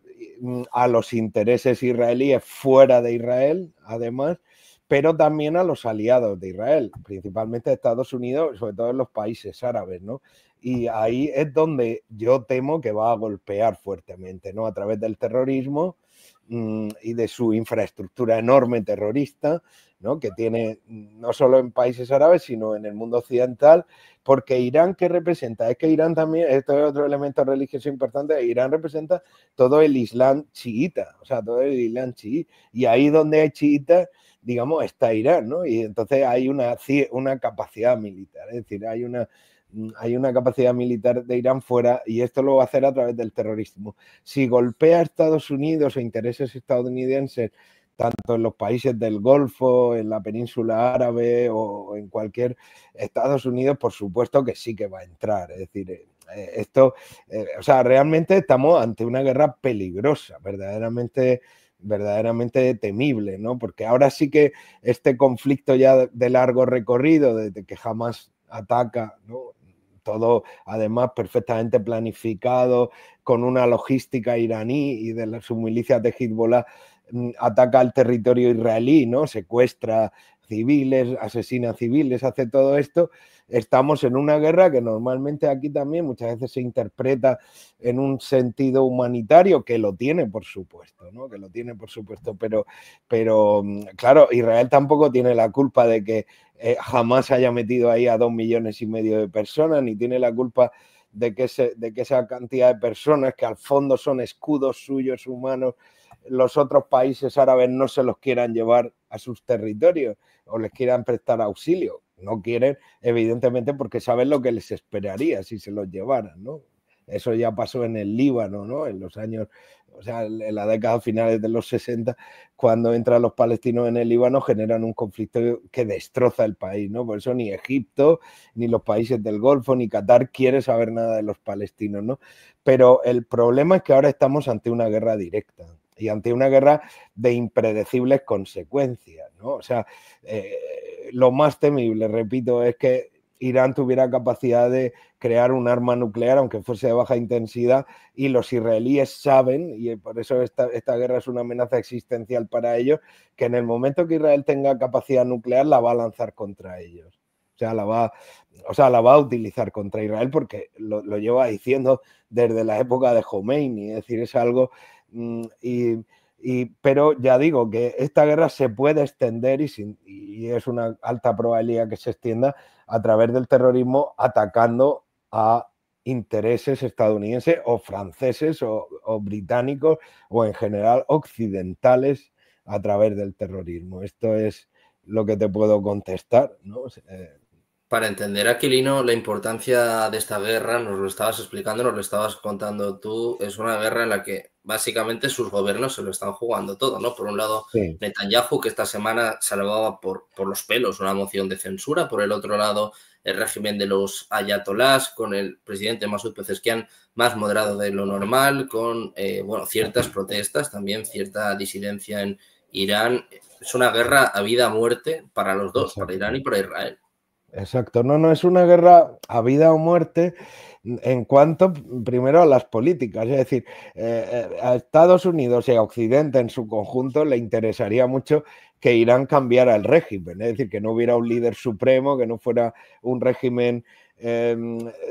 a los intereses israelíes fuera de Israel, además, pero también a los aliados de Israel, principalmente Estados Unidos, sobre todo en los países árabes, ¿no? Y ahí es donde yo temo que va a golpear fuertemente, ¿no? A través del terrorismo y de su infraestructura enorme terrorista, ¿no? Que tiene no solo en países árabes, sino en el mundo occidental, porque Irán, ¿qué representa? Es que Irán también, esto es otro elemento religioso importante, Irán representa todo el Islam chiita, o sea, todo el Islam chií, y ahí donde hay chiitas, digamos, está Irán, ¿no? Y entonces hay una capacidad militar, es decir, hay una capacidad militar de Irán fuera y esto lo va a hacer a través del terrorismo. Si golpea a Estados Unidos o intereses estadounidenses, tanto en los países del Golfo, en la península árabe o en cualquier Estados Unidos, por supuesto que sí que va a entrar. Es decir, esto, o sea, realmente estamos ante una guerra peligrosa, verdaderamente temible, ¿no? Porque ahora sí que este conflicto ya de largo recorrido, desde que jamás ataca, ¿no? Todo además perfectamente planificado, con una logística iraní y de sus milicias de Hezbollah, ataca al territorio israelí, ¿no? Secuestra civiles, asesina civiles, hace todo esto. Estamos en una guerra que normalmente aquí también muchas veces se interpreta en un sentido humanitario, que lo tiene, por supuesto, ¿no? Que lo tiene, por supuesto, pero claro, Israel tampoco tiene la culpa de que jamás haya metido ahí a 2,5 millones de personas, ni tiene la culpa de que esa cantidad de personas que al fondo son escudos suyos humanos, los otros países árabes no se los quieran llevar a sus territorios o les quieran prestar auxilio. No quieren, evidentemente, porque saben lo que les esperaría si se los llevaran, ¿no? Eso ya pasó en el Líbano, ¿no? En los años, o sea, en la década finales de los 60, cuando entran los palestinos en el Líbano, generan un conflicto que destroza el país, ¿no? Por eso ni Egipto, ni los países del Golfo, ni Qatar quiere saber nada de los palestinos, ¿no? Pero el problema es que ahora estamos ante una guerra directa y ante una guerra de impredecibles consecuencias, ¿no? O sea, lo más temible, repito, es que Irán tuviera capacidad de crear un arma nuclear, aunque fuese de baja intensidad, y los israelíes saben, y por eso esta guerra es una amenaza existencial para ellos, que en el momento que Israel tenga capacidad nuclear la va a lanzar contra ellos. O sea, la va a utilizar contra Israel porque lo lleva diciendo desde la época de Khomeini, es decir, es algo... pero ya digo que esta guerra se puede extender y es una alta probabilidad que se extienda a través del terrorismo, atacando a intereses estadounidenses o franceses o británicos o en general occidentales a través del terrorismo. Esto es lo que te puedo contestar, ¿no? Para entender, Aquilino, la importancia de esta guerra, nos lo estabas explicando, nos lo estabas contando tú, es una guerra en la que básicamente sus gobiernos se lo están jugando todo, ¿no? Por un lado, Sí. Netanyahu, que esta semana salvaba por los pelos una moción de censura, por el otro lado, el régimen de los ayatolás, con el presidente Masoud Pezeshkian más moderado de lo normal, con ciertas protestas, también cierta disidencia en Irán. Es una guerra a vida o muerte para los dos, para Irán y para Israel. Exacto, no es una guerra a vida o muerte en cuanto primero a las políticas, es decir, a Estados Unidos y a Occidente en su conjunto le interesaría mucho que Irán cambiara el régimen, es decir, que no hubiera un líder supremo, que no fuera un régimen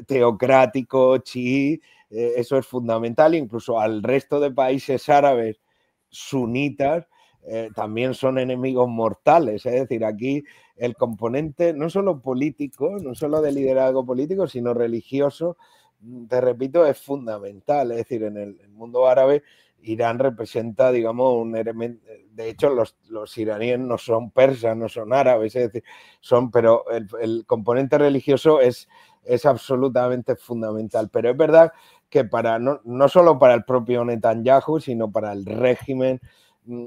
teocrático, chií, eso es fundamental, incluso al resto de países árabes sunitas también son enemigos mortales, es decir, aquí el componente no solo político, no solo de liderazgo político, sino religioso, te repito, es fundamental. Es decir, en el mundo árabe, Irán representa, digamos, un elemento. De hecho, los iraníes no son persas, no son árabes, es decir, pero el componente religioso es absolutamente fundamental. Pero es verdad que no solo para el propio Netanyahu, sino para el régimen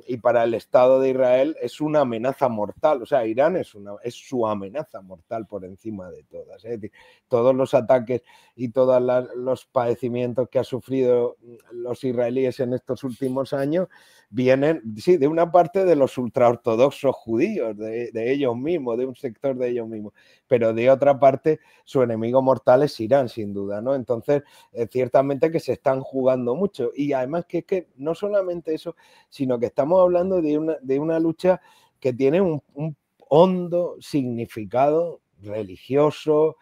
y para el Estado de Israel es una amenaza mortal. O sea, Irán es su amenaza mortal por encima de todas. Es decir, todos los ataques y todos los padecimientos que han sufrido los israelíes en estos últimos años vienen, sí, de una parte de los ultraortodoxos judíos, de ellos mismos, de un sector de ellos mismos, pero de otra parte su enemigo mortal es Irán, sin duda, ¿no? Entonces, ciertamente que se están jugando mucho. Y además que no solamente eso, sino que estamos hablando de una lucha que tiene un hondo significado religioso,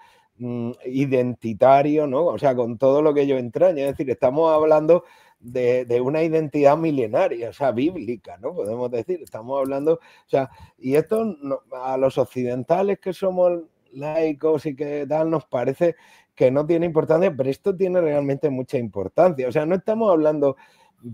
identitario, ¿no? O sea, con todo lo que ello entraña. Es decir, estamos hablando de una identidad milenaria, o sea, bíblica, ¿no? Podemos decir, estamos hablando, o sea, y esto a los occidentales que somos laicos y que tal, nos parece que no tiene importancia, pero esto tiene realmente mucha importancia. O sea, no estamos hablando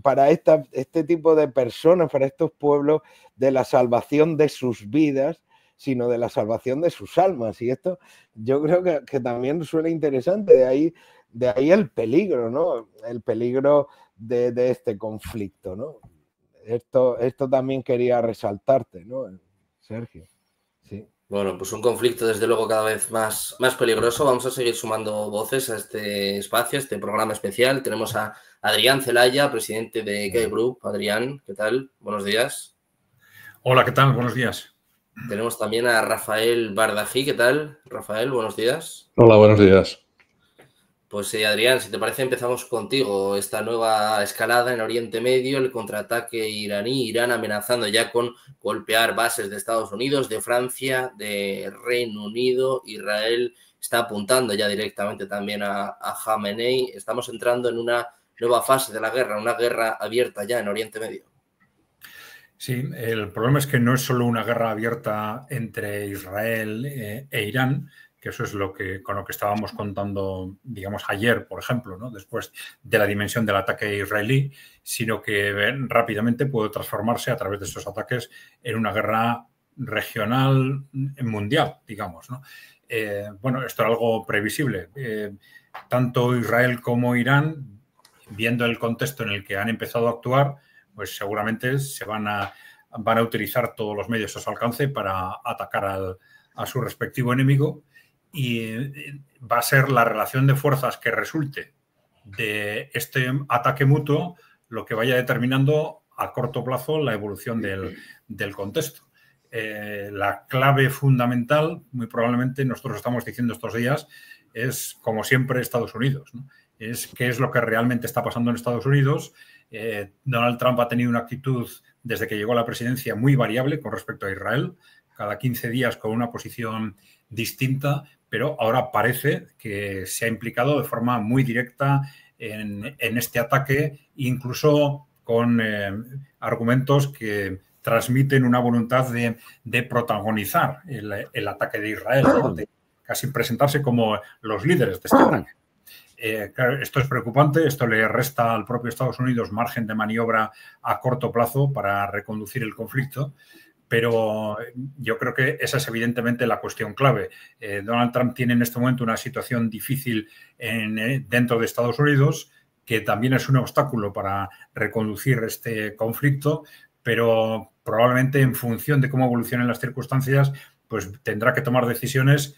para este tipo de personas, para estos pueblos, de la salvación de sus vidas, sino de la salvación de sus almas. Y esto yo creo que también suena interesante, de ahí el peligro, ¿no? El peligro de este conflicto, ¿no? Esto también quería resaltarte, ¿no, Sergio? Sí. Bueno, pues un conflicto desde luego cada vez más peligroso. Vamos a seguir sumando voces a este espacio, a este programa especial. Tenemos a Adrián Celaya, presidente de Gay Group. Adrián, ¿qué tal? Buenos días. Hola, ¿qué tal? Buenos días. Tenemos también a Rafael Bardají. ¿Qué tal? Rafael, buenos días. Hola, buenos días. Pues Adrián, si te parece empezamos contigo. Esta nueva escalada en Oriente Medio, el contraataque iraní, Irán amenazando ya con golpear bases de Estados Unidos, de Francia, de Reino Unido. Israel está apuntando ya directamente también a Jamenei. Estamos entrando en una nueva fase de la guerra, una guerra abierta ya en Oriente Medio. Sí, el problema es que no es solo una guerra abierta entre Israel e Irán, que eso es con lo que estábamos contando, digamos, ayer, por ejemplo, ¿no? Después de la dimensión del ataque israelí, sino que rápidamente puede transformarse a través de estos ataques en una guerra regional, mundial, digamos, ¿no? Bueno, esto era algo previsible. Tanto Israel como Irán, viendo el contexto en el que han empezado a actuar, pues seguramente van a utilizar todos los medios a su alcance para atacar a su respectivo enemigo, y va a ser la relación de fuerzas que resulte de este ataque mutuo lo que vaya determinando a corto plazo la evolución del contexto. La clave fundamental, muy probablemente nosotros estamos diciendo estos días, es, como siempre, Estados Unidos, ¿no? Es qué es lo que realmente está pasando en Estados Unidos. Donald Trump ha tenido una actitud desde que llegó a la presidencia muy variable con respecto a Israel, cada 15 días con una posición distinta, pero ahora parece que se ha implicado de forma muy directa en este ataque, incluso con argumentos que transmiten una voluntad de protagonizar el ataque de Israel, ¿no? De casi presentarse como los líderes de este ataque. Claro, esto es preocupante, esto le resta al propio Estados Unidos margen de maniobra a corto plazo para reconducir el conflicto, pero yo creo que esa es evidentemente la cuestión clave. Donald Trump tiene en este momento una situación difícil dentro de Estados Unidos, que también es un obstáculo para reconducir este conflicto, pero probablemente en función de cómo evolucionen las circunstancias, pues tendrá que tomar decisiones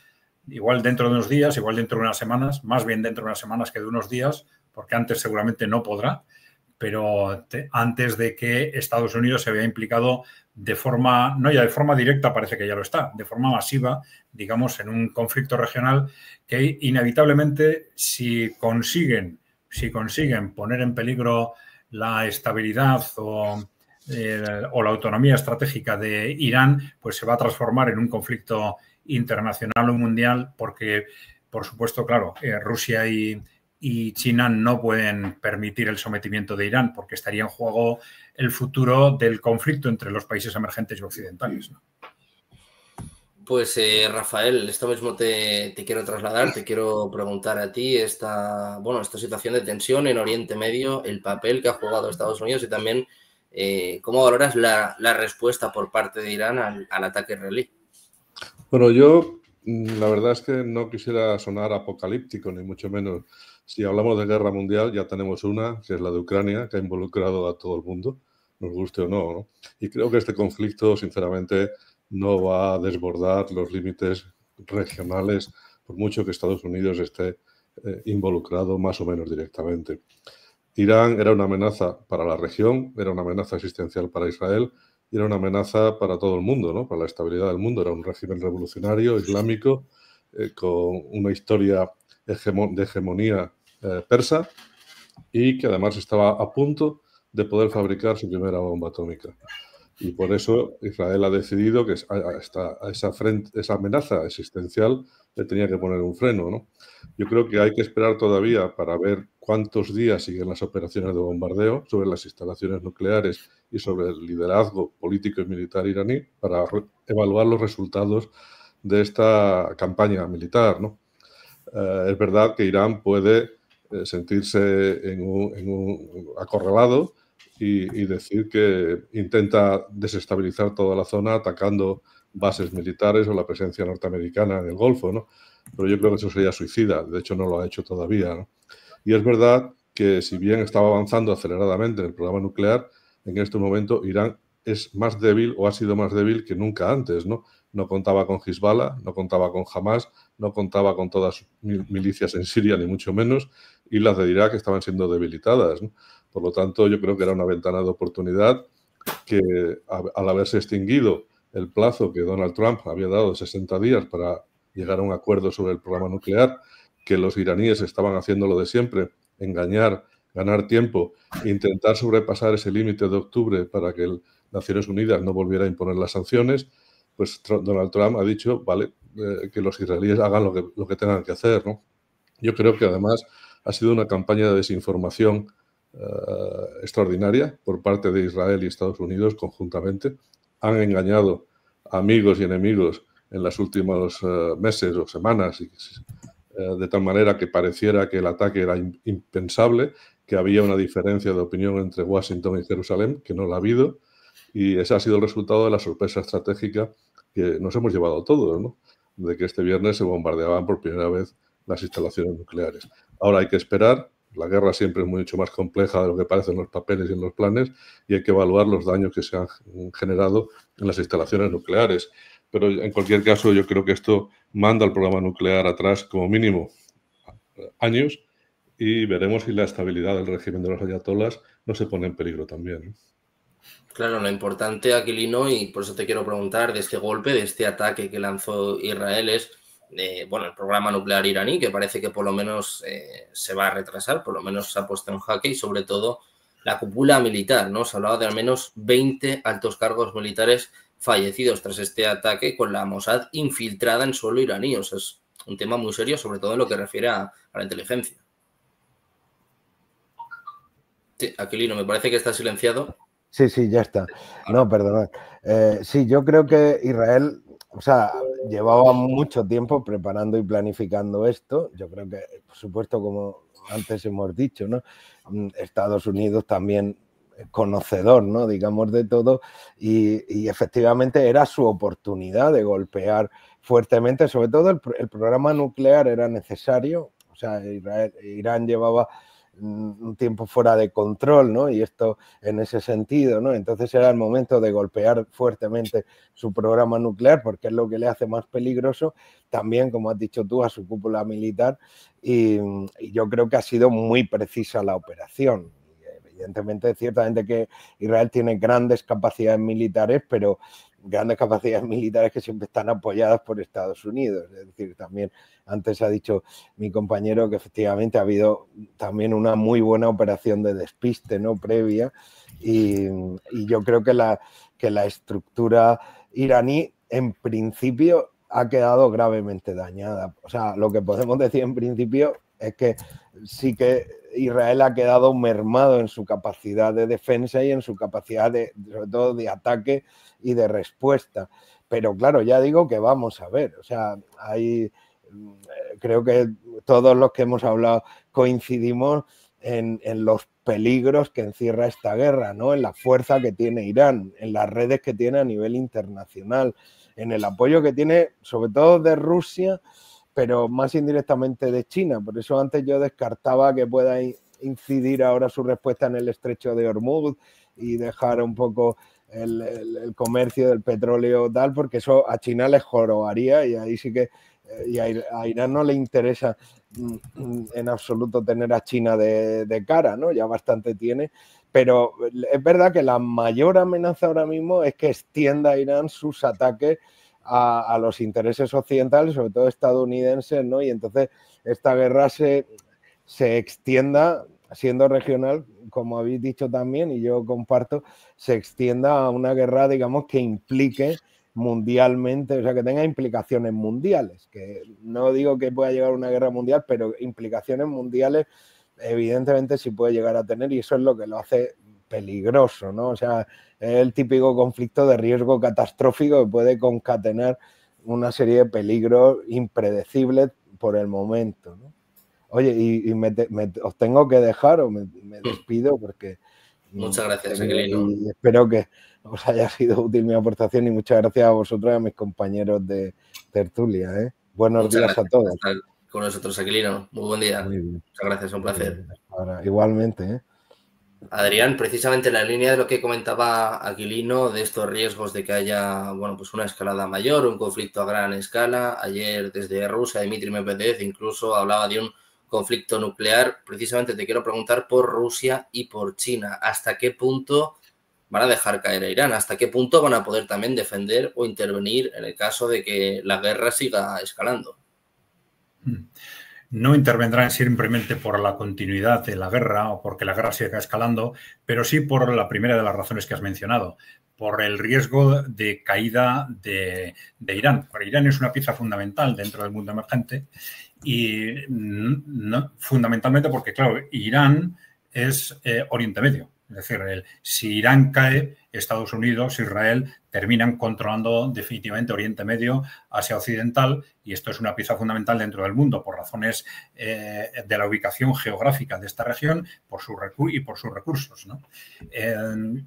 igual dentro de unos días, igual dentro de unas semanas, más bien dentro de unas semanas que de unos días, porque antes seguramente no podrá, pero antes de que Estados Unidos se vea implicado de forma, no ya de forma directa, parece que ya lo está, de forma masiva, digamos, en un conflicto regional que inevitablemente si consiguen poner en peligro la estabilidad o la autonomía estratégica de Irán, pues se va a transformar en un conflicto internacional o mundial, porque, por supuesto, claro, Rusia y China no pueden permitir el sometimiento de Irán, porque estaría en juego el futuro del conflicto entre los países emergentes y occidentales, ¿no? Pues Rafael, esto mismo te quiero trasladar, te quiero preguntar a ti esta situación de tensión en Oriente Medio, el papel que ha jugado Estados Unidos y también cómo valoras la respuesta por parte de Irán al ataque israelí. Bueno, yo la verdad es que no quisiera sonar apocalíptico, ni mucho menos. Si hablamos de guerra mundial, ya tenemos una, que es la de Ucrania, que ha involucrado a todo el mundo, nos guste o no, ¿no? Y creo que este conflicto, sinceramente, no va a desbordar los límites regionales, por mucho que Estados Unidos esté involucrado más o menos directamente. Irán era una amenaza para la región, era una amenaza existencial para Israel y era una amenaza para todo el mundo, ¿no? Para la estabilidad del mundo. Era un régimen revolucionario, islámico, con una historia de hegemonía persa y que además estaba a punto de poder fabricar su primera bomba atómica. Y por eso Israel ha decidido que a esa amenaza existencial le tenía que poner un freno, ¿no? Yo creo que hay que esperar todavía para ver cuántos días siguen las operaciones de bombardeo sobre las instalaciones nucleares y sobre el liderazgo político y militar iraní para evaluar los resultados de esta campaña militar, ¿no? Es verdad que Irán puede sentirse acorralado y decir que intenta desestabilizar toda la zona atacando bases militares o la presencia norteamericana en el Golfo, ¿no? Pero yo creo que eso sería suicida, de hecho no lo ha hecho todavía, ¿no? Y es verdad que si bien estaba avanzando aceleradamente en el programa nuclear, en este momento Irán es más débil o ha sido más débil que nunca antes, ¿no? No contaba con Hezbollah, no contaba con Hamas, no contaba con todas sus milicias en Siria, ni mucho menos, y las de Irak estaban siendo debilitadas, ¿no? Por lo tanto, yo creo que era una ventana de oportunidad que, al haberse extinguido el plazo que Donald Trump había dado de 60 días para llegar a un acuerdo sobre el programa nuclear, que los iraníes estaban haciendo lo de siempre, engañar, ganar tiempo, intentar sobrepasar ese límite de octubre para que Naciones Unidas no volviera a imponer las sanciones, pues Donald Trump ha dicho, vale, que los israelíes hagan lo que tengan que hacer, ¿no? Yo creo que además ha sido una campaña de desinformación extraordinaria por parte de Israel y Estados Unidos conjuntamente. Han engañado a amigos y enemigos en los últimos meses o semanas, de tal manera que pareciera que el ataque era impensable, que había una diferencia de opinión entre Washington y Jerusalén, que no la ha habido, y ese ha sido el resultado de la sorpresa estratégica que nos hemos llevado todos, ¿no? De que este viernes se bombardeaban por primera vez las instalaciones nucleares. Ahora hay que esperar. La guerra siempre es mucho más compleja de lo que parece en los papeles y en los planes y hay que evaluar los daños que se han generado en las instalaciones nucleares. Pero en cualquier caso yo creo que esto manda al programa nuclear atrás como mínimo años y veremos si la estabilidad del régimen de los ayatolás no se pone en peligro también, ¿no? Claro, lo importante, Aquilino, y por eso te quiero preguntar de este golpe, de este ataque que lanzó Israel es el programa nuclear iraní, que parece que por lo menos se va a retrasar, por lo menos se ha puesto en jaque, y sobre todo la cúpula militar, ¿no? Se hablaba de al menos 20 altos cargos militares fallecidos tras este ataque con la Mossad infiltrada en suelo iraní. O sea, es un tema muy serio, sobre todo en lo que refiere a la inteligencia. Sí, Aquilino, me parece que está silenciado. Sí, ya está. No, perdonad. Sí, yo creo que Israel, o sea, llevaba mucho tiempo preparando y planificando esto. Yo creo que, por supuesto, como antes hemos dicho, ¿no? Estados Unidos también conocedor, ¿no? Digamos, de todo, y efectivamente era su oportunidad de golpear fuertemente. Sobre todo el programa nuclear era necesario, o sea, Irán llevaba un tiempo fuera de control, ¿no? Y esto en ese sentido, ¿no? Entonces era el momento de golpear fuertemente su programa nuclear, porque es lo que le hace más peligroso, también, como has dicho tú, a su cúpula militar, y yo creo que ha sido muy precisa la operación. Evidentemente, ciertamente que Israel tiene grandes capacidades militares, pero grandes capacidades militares que siempre están apoyadas por Estados Unidos. Es decir, también antes ha dicho mi compañero que efectivamente ha habido también una muy buena operación de despiste, ¿no? Previa, y yo creo que la estructura iraní en principio ha quedado gravemente dañada. O sea, lo que podemos decir en principio es que sí que Israel ha quedado mermado en su capacidad de defensa y en su capacidad sobre todo de ataque y de respuesta. Pero claro, ya digo que vamos a ver, o sea, creo que todos los que hemos hablado coincidimos en los peligros que encierra esta guerra, ¿no? En la fuerza que tiene Irán, en las redes que tiene a nivel internacional, en el apoyo que tiene sobre todo de Rusia, pero más indirectamente de China. Por eso antes yo descartaba que pueda incidir ahora su respuesta en el estrecho de Hormuz y dejar un poco el comercio del petróleo tal, porque eso a China les jorobaría y ahí sí que y a Irán no le interesa en absoluto tener a China de cara, ¿no? Ya bastante tiene, pero es verdad que la mayor amenaza ahora mismo es que extienda a Irán sus ataques a los intereses occidentales, sobre todo estadounidenses, ¿no? Y entonces esta guerra se extienda, siendo regional, como habéis dicho también, y yo comparto, se extienda a una guerra, digamos, que implique mundialmente, o sea, que tenga implicaciones mundiales, que no digo que pueda llegar a una guerra mundial, pero implicaciones mundiales evidentemente sí puede llegar a tener, y eso es lo que lo hace peligroso, ¿no? O sea, es el típico conflicto de riesgo catastrófico que puede concatenar una serie de peligros impredecibles por el momento, ¿no? Oye, y os tengo que dejar o me despido porque... Muchas gracias, Aquilino. Y espero que os haya sido útil mi aportación y muchas gracias a vosotros y a mis compañeros de tertulia, ¿eh? Buenos días a todos. Por estar con nosotros, Aquilino. Muy buen día. Muy bien. Muchas gracias, un placer. Ahora, igualmente, ¿eh? Adrián, precisamente en la línea de lo que comentaba Aquilino, de estos riesgos de que haya, bueno, pues una escalada mayor, un conflicto a gran escala. Ayer desde Rusia, Dmitry Medvedev incluso hablaba de un conflicto nuclear. Precisamente te quiero preguntar por Rusia y por China. ¿Hasta qué punto van a dejar caer a Irán? ¿Hasta qué punto van a poder también defender o intervenir en el caso de que la guerra siga escalando? No intervendrán simplemente por la continuidad de la guerra o porque la guerra siga escalando, pero sí por la primera de las razones que has mencionado, por el riesgo de caída de Irán. Porque Irán es una pieza fundamental dentro del mundo emergente y fundamentalmente porque, claro, Irán es Oriente Medio. Es decir, si Irán cae, Estados Unidos, Israel terminan controlando definitivamente Oriente Medio, Asia Occidental, y esto es una pieza fundamental dentro del mundo por razones de la ubicación geográfica de esta región y por sus recursos, ¿no?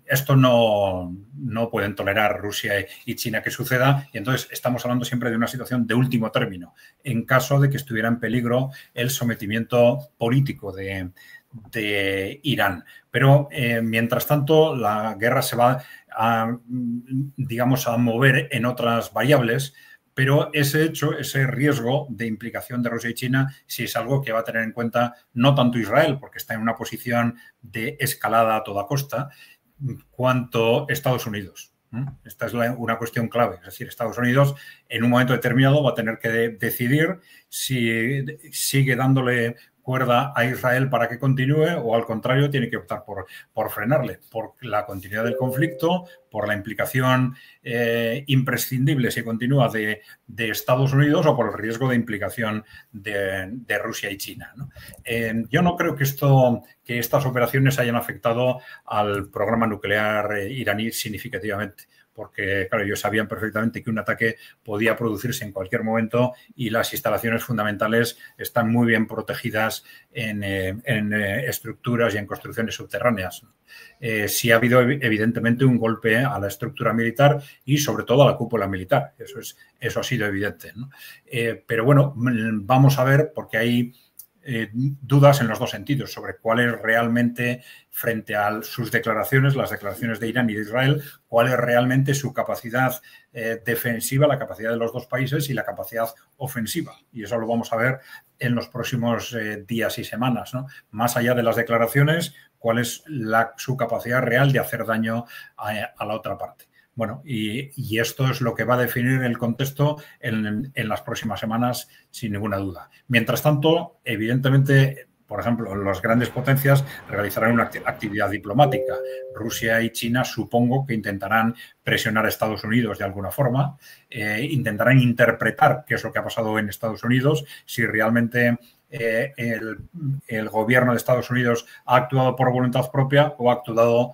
Esto no pueden tolerar Rusia y China que suceda, y entonces estamos hablando siempre de una situación de último término, en caso de que estuviera en peligro el sometimiento político de Irán. Pero mientras tanto la guerra se va a mover en otras variables, pero ese hecho, ese riesgo de implicación de Rusia y China, sí es algo que va a tener en cuenta no tanto Israel, porque está en una posición de escalada a toda costa, cuanto Estados Unidos. Esta es una cuestión clave. Es decir, Estados Unidos en un momento determinado va a tener que decidir si sigue dándole cuerda a Israel para que continúe o al contrario tiene que optar por frenarle, por la continuidad del conflicto, por la implicación imprescindible si continúa de Estados Unidos o por el riesgo de implicación de Rusia y China, ¿no? Yo no creo que estas operaciones hayan afectado al programa nuclear iraní significativamente, porque, claro, ellos sabían perfectamente que un ataque podía producirse en cualquier momento y las instalaciones fundamentales están muy bien protegidas en estructuras y en construcciones subterráneas. Sí ha habido, evidentemente, un golpe a la estructura militar y, sobre todo, a la cúpula militar. Eso ha sido evidente, ¿no? Pero bueno, vamos a ver, porque hay dudas en los dos sentidos sobre cuál es realmente, frente a sus declaraciones, las declaraciones de Irán y de Israel, cuál es realmente su capacidad defensiva, la capacidad de los dos países y la capacidad ofensiva. Y eso lo vamos a ver en los próximos días y semanas, ¿no? Más allá de las declaraciones, cuál es su capacidad real de hacer daño a la otra parte. Bueno, y esto es lo que va a definir el contexto en las próximas semanas, sin ninguna duda. Mientras tanto, evidentemente, por ejemplo, las grandes potencias realizarán una actividad diplomática. Rusia y China supongo que intentarán presionar a Estados Unidos de alguna forma, intentarán interpretar qué es lo que ha pasado en Estados Unidos, si realmente el gobierno de Estados Unidos ha actuado por voluntad propia o ha actuado,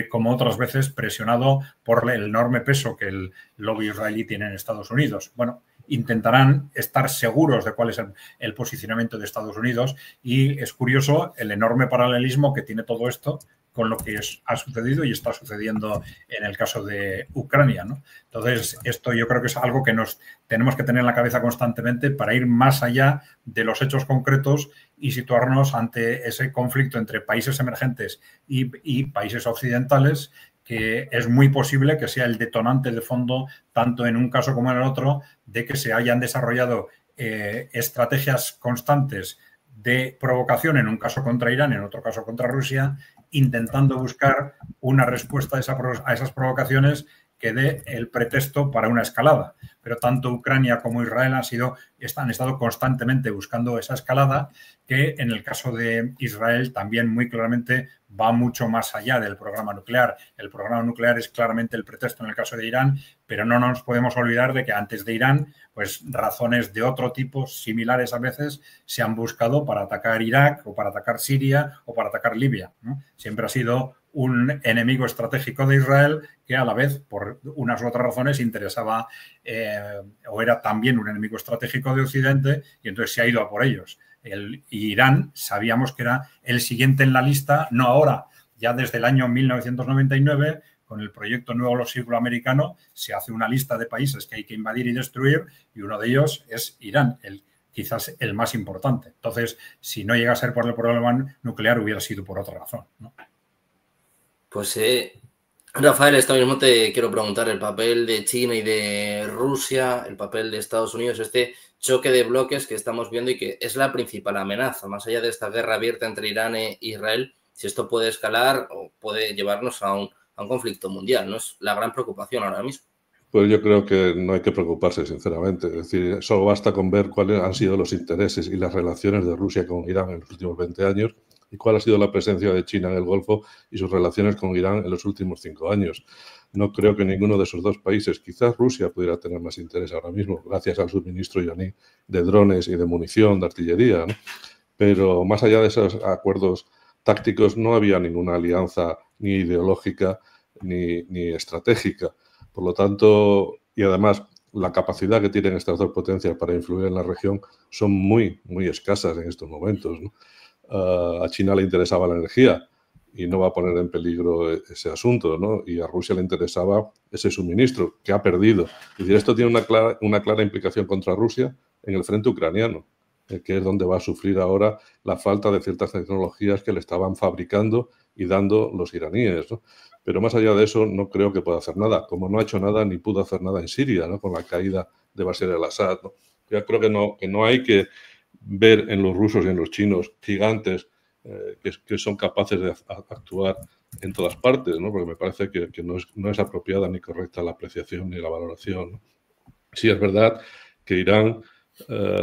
como otras veces, presionado por el enorme peso que el lobby israelí tiene en Estados Unidos. Bueno, intentarán estar seguros de cuál es el posicionamiento de Estados Unidos y es curioso el enorme paralelismo que tiene todo esto con lo que ha sucedido y está sucediendo en el caso de Ucrania, ¿no? Entonces, esto yo creo que es algo que nos tenemos que tener en la cabeza constantemente para ir más allá de los hechos concretos y situarnos ante ese conflicto entre países emergentes y países occidentales, que es muy posible que sea el detonante de fondo, tanto en un caso como en el otro, de que se hayan desarrollado estrategias constantes de provocación, en un caso contra Irán, en otro caso contra Rusia, intentando buscar una respuesta a esas provocaciones que dé el pretexto para una escalada. Pero tanto Ucrania como Israel han estado constantemente buscando esa escalada, que en el caso de Israel también muy claramente va mucho más allá del programa nuclear. El programa nuclear es claramente el pretexto en el caso de Irán, pero no nos podemos olvidar de que antes de Irán, pues razones de otro tipo, similares a veces, se han buscado para atacar Irak o para atacar Siria o para atacar Libia, ¿no? Siempre ha sido un enemigo estratégico de Israel que a la vez, por unas u otras razones, interesaba o era también un enemigo estratégico de Occidente, y entonces se ha ido a por ellos. Irán sabíamos que era el siguiente en la lista, no ahora, ya desde el año 1999, con el proyecto Nuevo Siglo Americano, se hace una lista de países que hay que invadir y destruir, y uno de ellos es Irán, quizás el más importante. Entonces, si no llega a ser por el problema nuclear, hubiera sido por otra razón, ¿no? Pues Rafael, esto mismo te quiero preguntar, el papel de China y de Rusia, el papel de Estados Unidos, este choque de bloques que estamos viendo y que es la principal amenaza, más allá de esta guerra abierta entre Irán e Israel, si esto puede escalar o puede llevarnos a un conflicto mundial, ¿no? Es la gran preocupación ahora mismo. Pues yo creo que no hay que preocuparse, sinceramente. Es decir, solo basta con ver cuáles han sido los intereses y las relaciones de Rusia con Irán en los últimos 20 años y cuál ha sido la presencia de China en el Golfo y sus relaciones con Irán en los últimos 5 años. No creo que ninguno de esos dos países, quizás Rusia pudiera tener más interés ahora mismo, gracias al suministro iraní de drones y de munición, de artillería, ¿no? Pero más allá de esos acuerdos tácticos, no había ninguna alianza ni ideológica ni estratégica. Por lo tanto, y además la capacidad que tienen estas dos potencias para influir en la región son muy, muy escasas en estos momentos, ¿no? A China le interesaba la energía y no va a poner en peligro ese asunto, ¿no? Y a Rusia le interesaba ese suministro que ha perdido. Es decir, esto tiene una clara implicación contra Rusia en el frente ucraniano, que es donde va a sufrir ahora la falta de ciertas tecnologías que le estaban fabricando y dando los iraníes, ¿no? Pero más allá de eso, no creo que pueda hacer nada, como no ha hecho nada ni pudo hacer nada en Siria, ¿no? Con la caída de Bashar al-Assad, ¿no? Yo creo que no hay que ver en los rusos y en los chinos gigantes que son capaces de actuar en todas partes, ¿no? Porque me parece que no es apropiada ni correcta la apreciación ni la valoración, ¿no? Sí, es verdad que Irán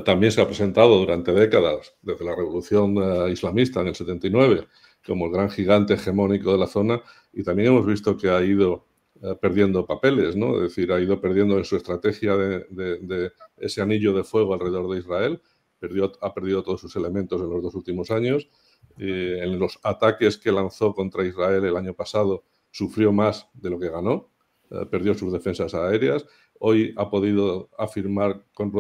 también se ha presentado durante décadas, desde la revolución islamista en el 79, como el gran gigante hegemónico de la zona, y también hemos visto que ha ido perdiendo papeles, ¿no? Es decir, ha ido perdiendo en su estrategia de ese anillo de fuego alrededor de Israel, ha perdido todos sus elementos en los 2 últimos años. En los ataques que lanzó contra Israel el año pasado sufrió más de lo que ganó. perdió sus defensas aéreas. Hoy ha podido afirmar con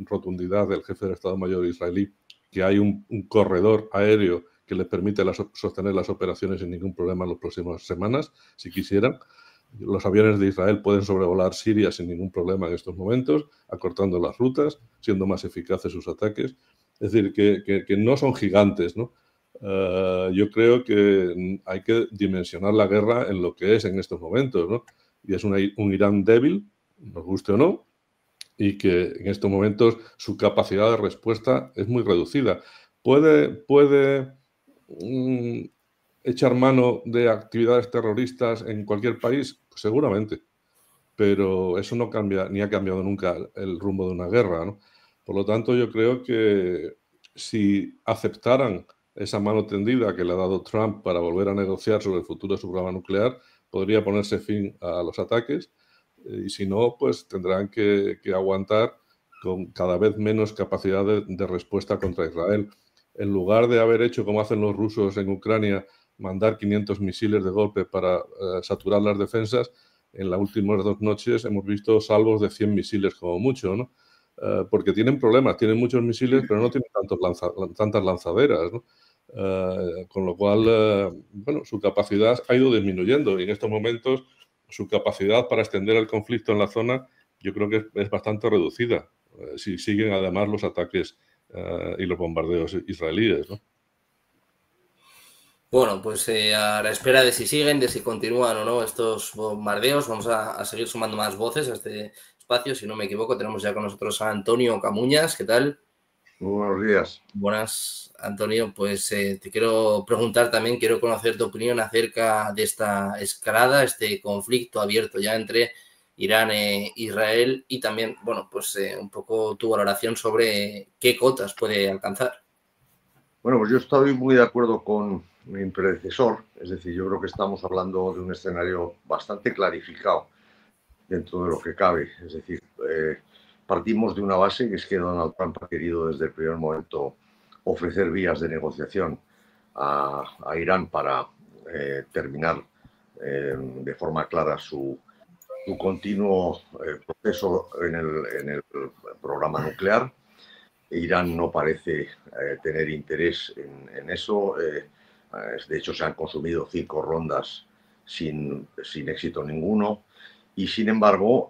rotundidad el jefe del Estado Mayor israelí que hay un corredor aéreo que le permite sostener las operaciones sin ningún problema en las próximas semanas, si quisieran. Los aviones de Israel pueden sobrevolar Siria sin ningún problema en estos momentos, acortando las rutas, siendo más eficaces sus ataques. Es decir, que no son gigantes, ¿no? Yo creo que hay que dimensionar la guerra en lo que es en estos momentos, ¿no? Y es un Irán débil, nos guste o no, y que en estos momentos su capacidad de respuesta es muy reducida. ¿Puede echar mano de actividades terroristas en cualquier país? Pues seguramente, pero eso no cambia, ni ha cambiado nunca el rumbo de una guerra, ¿no? Por lo tanto, yo creo que si aceptaran esa mano tendida que le ha dado Trump para volver a negociar sobre el futuro de su programa nuclear, podría ponerse fin a los ataques, y si no, pues tendrán que aguantar con cada vez menos capacidad de respuesta contra Israel. En lugar de haber hecho como hacen los rusos en Ucrania, mandar 500 misiles de golpe para saturar las defensas, en las últimas 2 noches hemos visto salvos de 100 misiles como mucho, ¿no? Porque tienen problemas, tienen muchos misiles, pero no tienen tantas lanzaderas, ¿no? Con lo cual, bueno, su capacidad ha ido disminuyendo y en estos momentos su capacidad para extender el conflicto en la zona yo creo que es bastante reducida, si siguen además los ataques y los bombardeos israelíes, ¿no? Bueno, pues a la espera de si siguen, de si continúan o no estos bombardeos, vamos a seguir sumando más voces a este espacio. Si no me equivoco, tenemos ya con nosotros a Antonio Camuñas. ¿Qué tal? Muy buenos días. Buenas, Antonio. Pues te quiero preguntar también, quiero conocer tu opinión acerca de esta escalada, este conflicto abierto ya entre Irán e Israel y también, bueno, pues un poco tu valoración sobre qué cotas puede alcanzar. Bueno, pues yo estoy muy de acuerdo con mi predecesor, es decir, yo creo que estamos hablando de un escenario bastante clarificado dentro de lo que cabe, es decir, partimos de una base que es que Donald Trump ha querido desde el primer momento ofrecer vías de negociación a Irán para terminar de forma clara su continuo proceso en el programa nuclear. Irán no parece tener interés en eso. De hecho, se han consumido 5 rondas sin éxito ninguno. Y, sin embargo,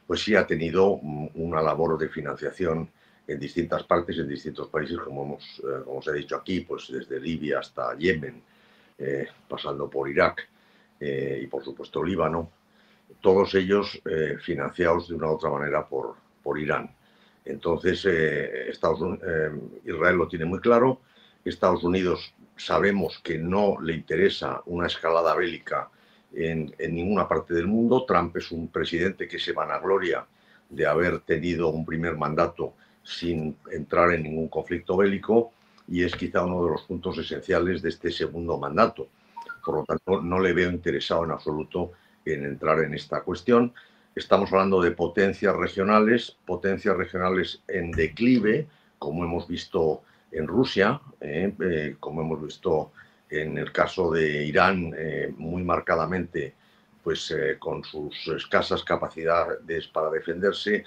pues sí ha tenido una labor de financiación en distintas partes, en distintos países, como os he dicho aquí, pues desde Libia hasta Yemen, pasando por Irak y, por supuesto, Líbano. Todos ellos financiados de una u otra manera por Irán. Entonces, Israel lo tiene muy claro. Estados Unidos sabemos que no le interesa una escalada bélica en ninguna parte del mundo. Trump es un presidente que se vanagloria de haber tenido un primer mandato sin entrar en ningún conflicto bélico y es quizá uno de los puntos esenciales de este segundo mandato. Por lo tanto, no le veo interesado en absoluto en entrar en esta cuestión. Estamos hablando de potencias regionales en declive, como hemos visto en Rusia, como hemos visto en el caso de Irán, muy marcadamente, pues con sus escasas capacidades para defenderse,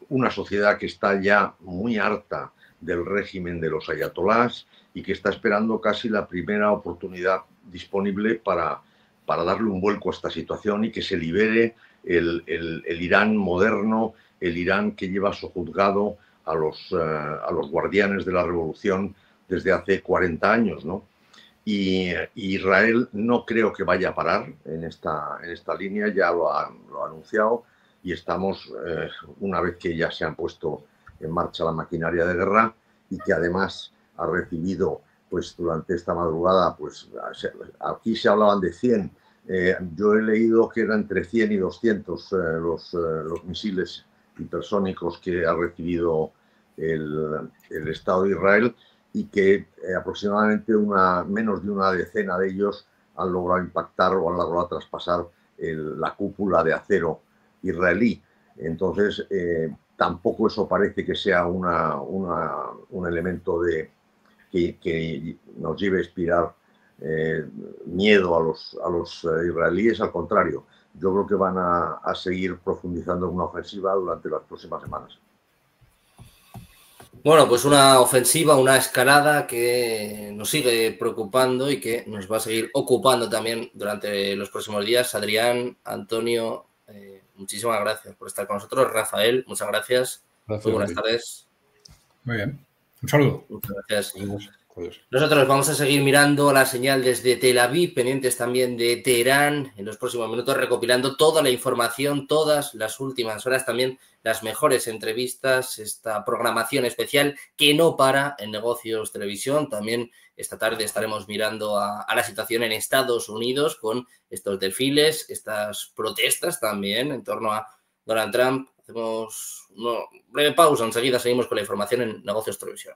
una sociedad que está ya muy harta del régimen de los ayatolás y que está esperando casi la primera oportunidad disponible para darle un vuelco a esta situación y que se libere el Irán moderno, el Irán que lleva sojuzgado a los guardianes de la revolución desde hace 40 años, ¿no? Y Israel no creo que vaya a parar en esta línea, ya lo ha anunciado, y estamos, una vez que ya se han puesto en marcha la maquinaria de guerra y que además ha recibido, pues durante esta madrugada, pues aquí se hablaban de 100, yo he leído que eran entre 100 y 200 los misiles hipersónicos que ha recibido el Estado de Israel y que aproximadamente menos de una decena de ellos han logrado impactar o han logrado traspasar la cúpula de acero israelí. Entonces, tampoco eso parece que sea un elemento que nos lleve a expirar miedo a los israelíes, al contrario, yo creo que van a seguir profundizando en una ofensiva durante las próximas semanas. Bueno, pues una ofensiva, una escalada que nos sigue preocupando y que nos va a seguir ocupando también durante los próximos días. Adrián, Antonio, muchísimas gracias por estar con nosotros. Rafael, muchas gracias. Muy buenas tardes. Muy bien. Un saludo. Muchas gracias. Nosotros vamos a seguir mirando la señal desde Tel Aviv, pendientes también de Teherán en los próximos minutos, recopilando toda la información, todas las últimas horas, también las mejores entrevistas, esta programación especial que no para en Negocios Televisión. También esta tarde estaremos mirando a la situación en Estados Unidos con estos desfiles, estas protestas también en torno a Donald Trump. Hacemos una breve pausa, enseguida seguimos con la información en Negocios Televisión.